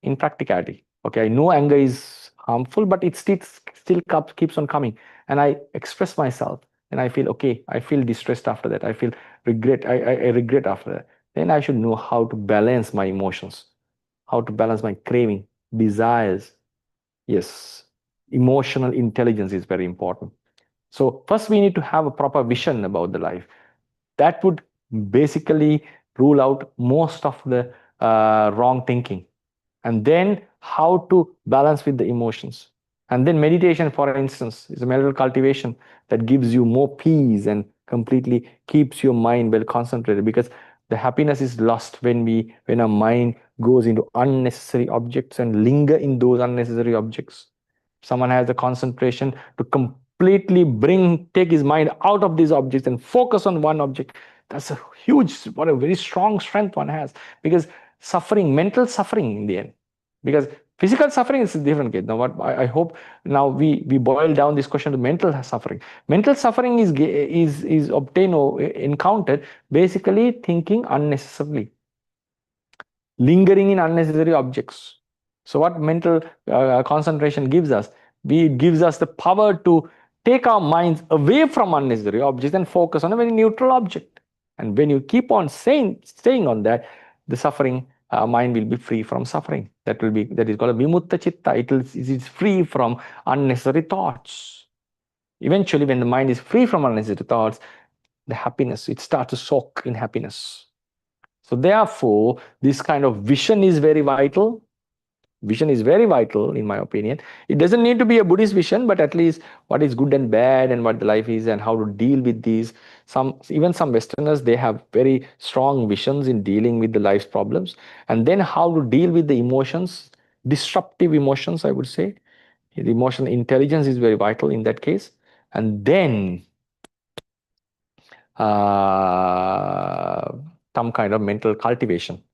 in practicality. Okay, I know anger is harmful, but it still keeps on coming. And I express myself and I feel okay, I feel distressed after that. I feel regret, I regret after that. Then I should know how to balance my emotions, how to balance my craving, desires. Yes, emotional intelligence is very important. So first we need to have a proper vision about the life. That would basically rule out most of the wrong thinking. And then how to balance with the emotions. And then meditation, for instance, is a mental cultivation that gives you more peace and completely keeps your mind well concentrated, because the happiness is lost when our mind goes into unnecessary objects and linger in those unnecessary objects. Someone has the concentration to completely take his mind out of these objects and focus on one object. That's a what a very strong strength one has, because mental suffering in the end, because physical suffering is a different case. Now what I hope now we boil down this question to mental suffering. Mental suffering is obtained or encountered basically thinking unnecessarily, lingering in unnecessary objects. So what mental concentration gives us? It gives us the power to take our minds away from unnecessary objects and focus on a very neutral object. And when you keep on staying on that, the suffering mind will be free from suffering. That is called a vimutta chitta. It is free from unnecessary thoughts. Eventually, when the mind is free from unnecessary thoughts, the happiness, it starts to soak in happiness. So therefore, this kind of vision is very vital. Vision is very vital, in my opinion. It doesn't need to be a Buddhist vision, but at least what is good and bad and what the life is and how to deal with these. Even some Westerners, they have very strong visions in dealing with the life's problems. And then how to deal with the emotions, disruptive emotions, I would say. The emotional intelligence is very vital in that case. And then uh, some kind of mental cultivation,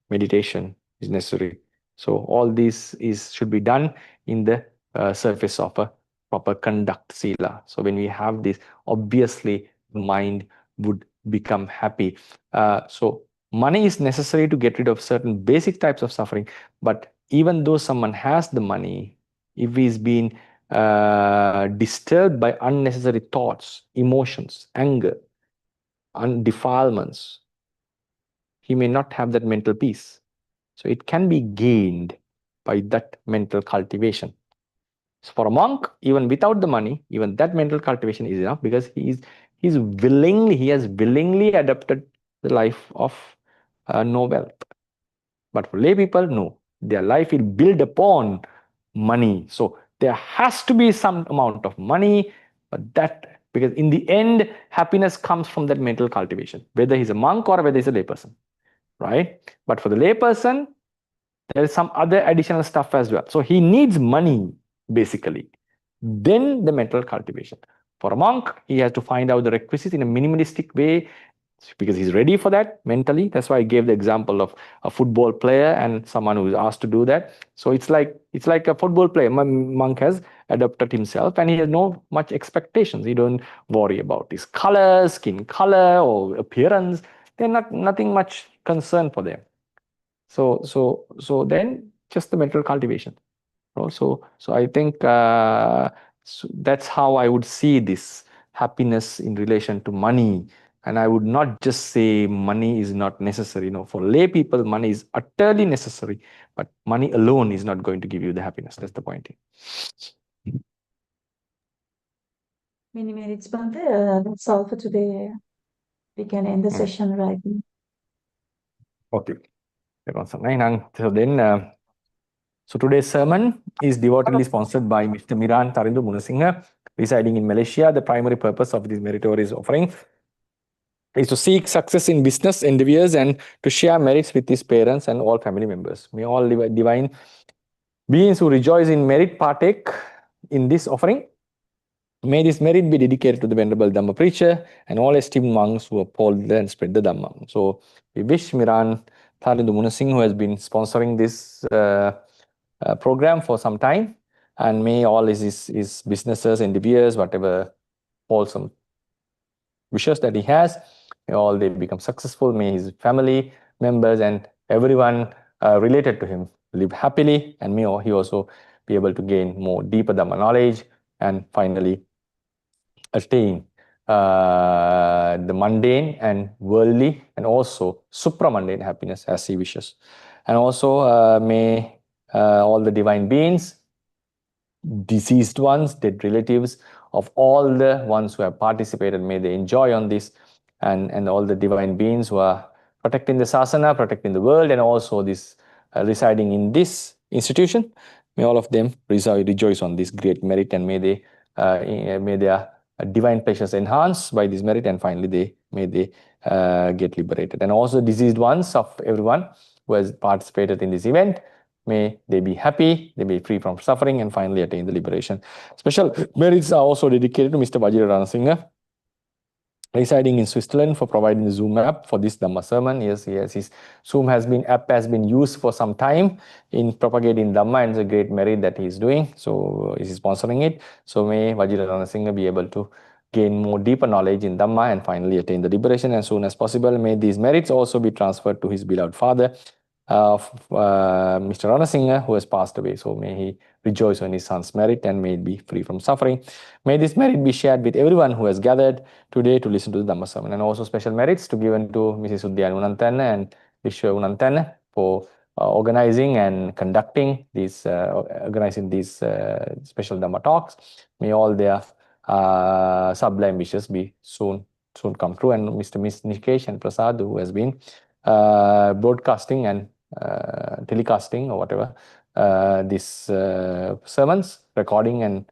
meditation is necessary. So all this should be done in the surface of a proper conduct, sila. So when we have this, obviously the mind would become happy. So money is necessary to get rid of certain basic types of suffering. But even though someone has the money, if he's been disturbed by unnecessary thoughts, emotions, anger, defilements, he may not have that mental peace. So it can be gained by that mental cultivation. So for a monk, even without the money, even that mental cultivation is enough, because he has willingly adopted the life of no wealth. But for lay people, no, their life will build upon money. So there has to be some amount of money, but that, because in the end, happiness comes from that mental cultivation, whether he's a monk or whether he's a layperson, right? But for the layperson, there is some other additional stuff as well. So he needs money, basically. Then the mental cultivation. For a monk, he has to find out the requisites in a minimalistic way, because he's ready for that mentally. That's why I gave the example of a football player and someone who is asked to do that. So it's like a football player. Monk has adopted himself, and he has no much expectations. He don't worry about his color, skin color, or appearance. They're nothing much concern for them. So then just the mental cultivation. So I think so that's how I would see this happiness in relation to money. And I would not just say money is not necessary. No, for lay people, money is utterly necessary, but money alone is not going to give you the happiness. That's the point. Many minutes, Bhante. That's all for today. We can end the session right now. Okay. So then, so today's sermon is devotedly sponsored by Mr. Miran Tarindu Munasinghe, residing in Malaysia. The primary purpose of this meritorious offering is to seek success in business endeavors and to share merits with his parents and all family members. May all divine beings who rejoice in merit partake in this offering. May this merit be dedicated to the Venerable Dhamma preacher and all esteemed monks who uphold and spread the Dhamma. So we wish Miran Tharindu Munasinghe, who has been sponsoring this program for some time, and may all his businesses, endeavors, whatever wholesome wishes that he has, may all they become successful. May his family members and everyone related to him live happily, and may he also be able to gain more deeper Dhamma knowledge, and finally attain the mundane and worldly and also supramundane happiness as he wishes. And also may all the divine beings, deceased ones, dead relatives of all the ones who have participated, may they enjoy on this, and all the divine beings who are protecting the sasana, protecting the world, and also this residing in this institution, may all of them rejoice on this great merit, and may their divine pleasures enhanced by this merit, and finally may they get liberated. And also deceased ones of everyone who has participated in this event, may they be happy, they be free from suffering, and finally attain the liberation. Special merits are also dedicated to Mr. Vajira Ranasinghe, residing in Switzerland, for providing the Zoom app for this Dhamma sermon. Yes, his Zoom app has been used for some time in propagating Dhamma, and it's a great merit that he's doing. So he's sponsoring it. So may Vajira Ranasinghe be able to gain more deeper knowledge in Dhamma and finally attain the liberation as soon as possible. May these merits also be transferred to his beloved father, Mr. Ranasinghe, who has passed away. So may he rejoice on his son's merit, and may it be free from suffering. May this merit be shared with everyone who has gathered today to listen to the Dhamma sermon. And also special merits to given to Mrs. Udyan Unantana and Vishwa Unantana for organizing and conducting these special Dhamma talks. May all their sublime wishes be soon come true. And Mr. Nikesh and Prasad, who has been broadcasting and telecasting or whatever these sermons, recording, and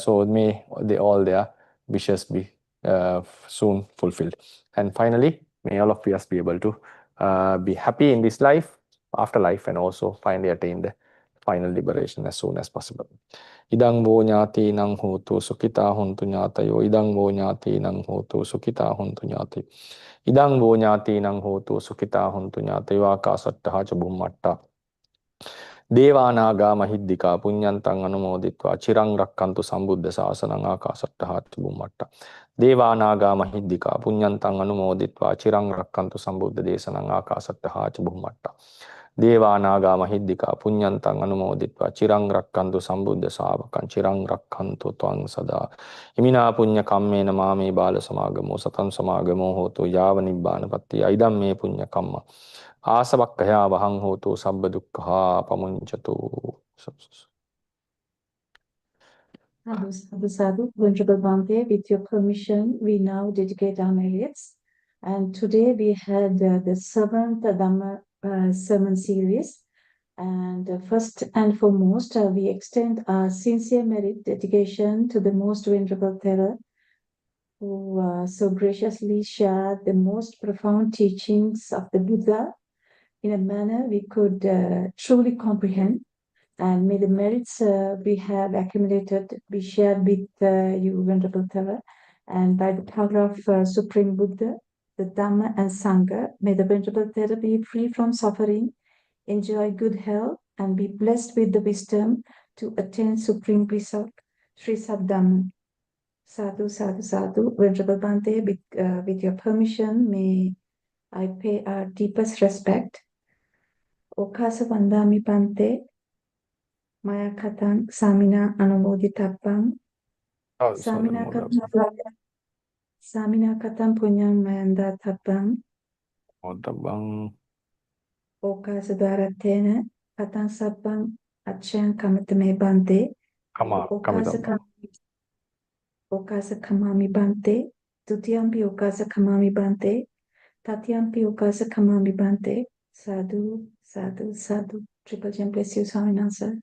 so may all their wishes be soon fulfilled. And finally, may all of us be able to be happy in this life, afterlife, and also finally attain the final liberation as soon as possible. Idang vo nyati nang hotu sukita huntu nyatayo. Idang vo nyati nang hotu sukita huntu nyatayo. Idang vo nyati nang hotu sukita huntu nyatayo. Akasattaha cha bhummatta. Devanaga Mahiddika Punyantang Anumoditva Chirang Rakkantu Sambuddha Sasanang Akasattaha Bumatta. Devanaga Mahiddika Punyantang Anumoditva Chirang Rakkantu Sambuddha Desanang Akasattaha Bumatta. Devanaga Mahiddika Punyantang Anumoditva Chirang Rakkantu Sambuddha Savakan Chirang Rakkantu Twang Sada. Imina Punya Kamme Namami Bala Samagamo Satan Samagamo Hoto Yava Nibbana Patti Aidam Me Punya Kamma. Asavakkaya Vahang Hoto Sabba Dukkha Pamunchatu. Sadhu, sadhu, sadhu. Venerable Bhante, with your permission, we now dedicate our merits. And today we had the seventh Dhamma sermon series. And first and foremost, we extend our sincere merit dedication to the Most Venerable Thera, who so graciously shared the most profound teachings of the Buddha in a manner we could truly comprehend. And may the merits we have accumulated be shared with you, Venerable Thera. And by the power of Supreme Buddha, the Dhamma and Sangha, may the Venerable Thera be free from suffering, enjoy good health, and be blessed with the wisdom to attain supreme result. Sri Sabdhamma. Sadhu, sadhu, sadhu. Venerable Bhante, with your permission, may I pay our deepest respect. Okasa Vandami Bhante, Maya Katang, Samina Anumoditappam, Samina Katang Punyang Mayanda Tappam, Okasa Dwaratena, Katang Sappam, Achyang Kamatame Bhante, Okasa Kamami Bhante, Tutiyampi Okasa Kamami Bhante, Tatyampi Okasa Kamami Bhante, Sadhu, sadhu, sadhu. Triple Gem bless you, Swaminathan.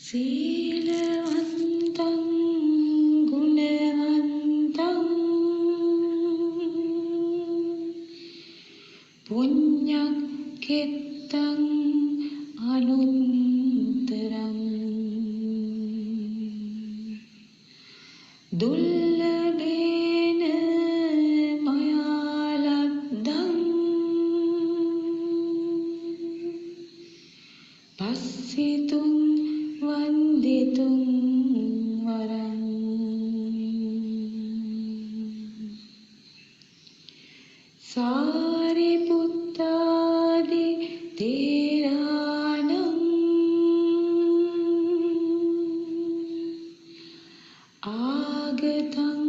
Silavantam gunavantam punyakettam anuntaram dullabena mayalabdam passitum vanditum varam Sariputtadi Theranam Agatam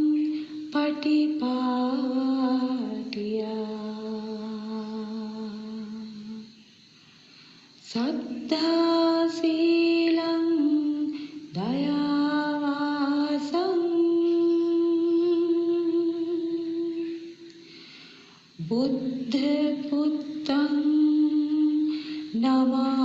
Patipatiya Saddha Silam Dayavasam Buddha Puttam Namami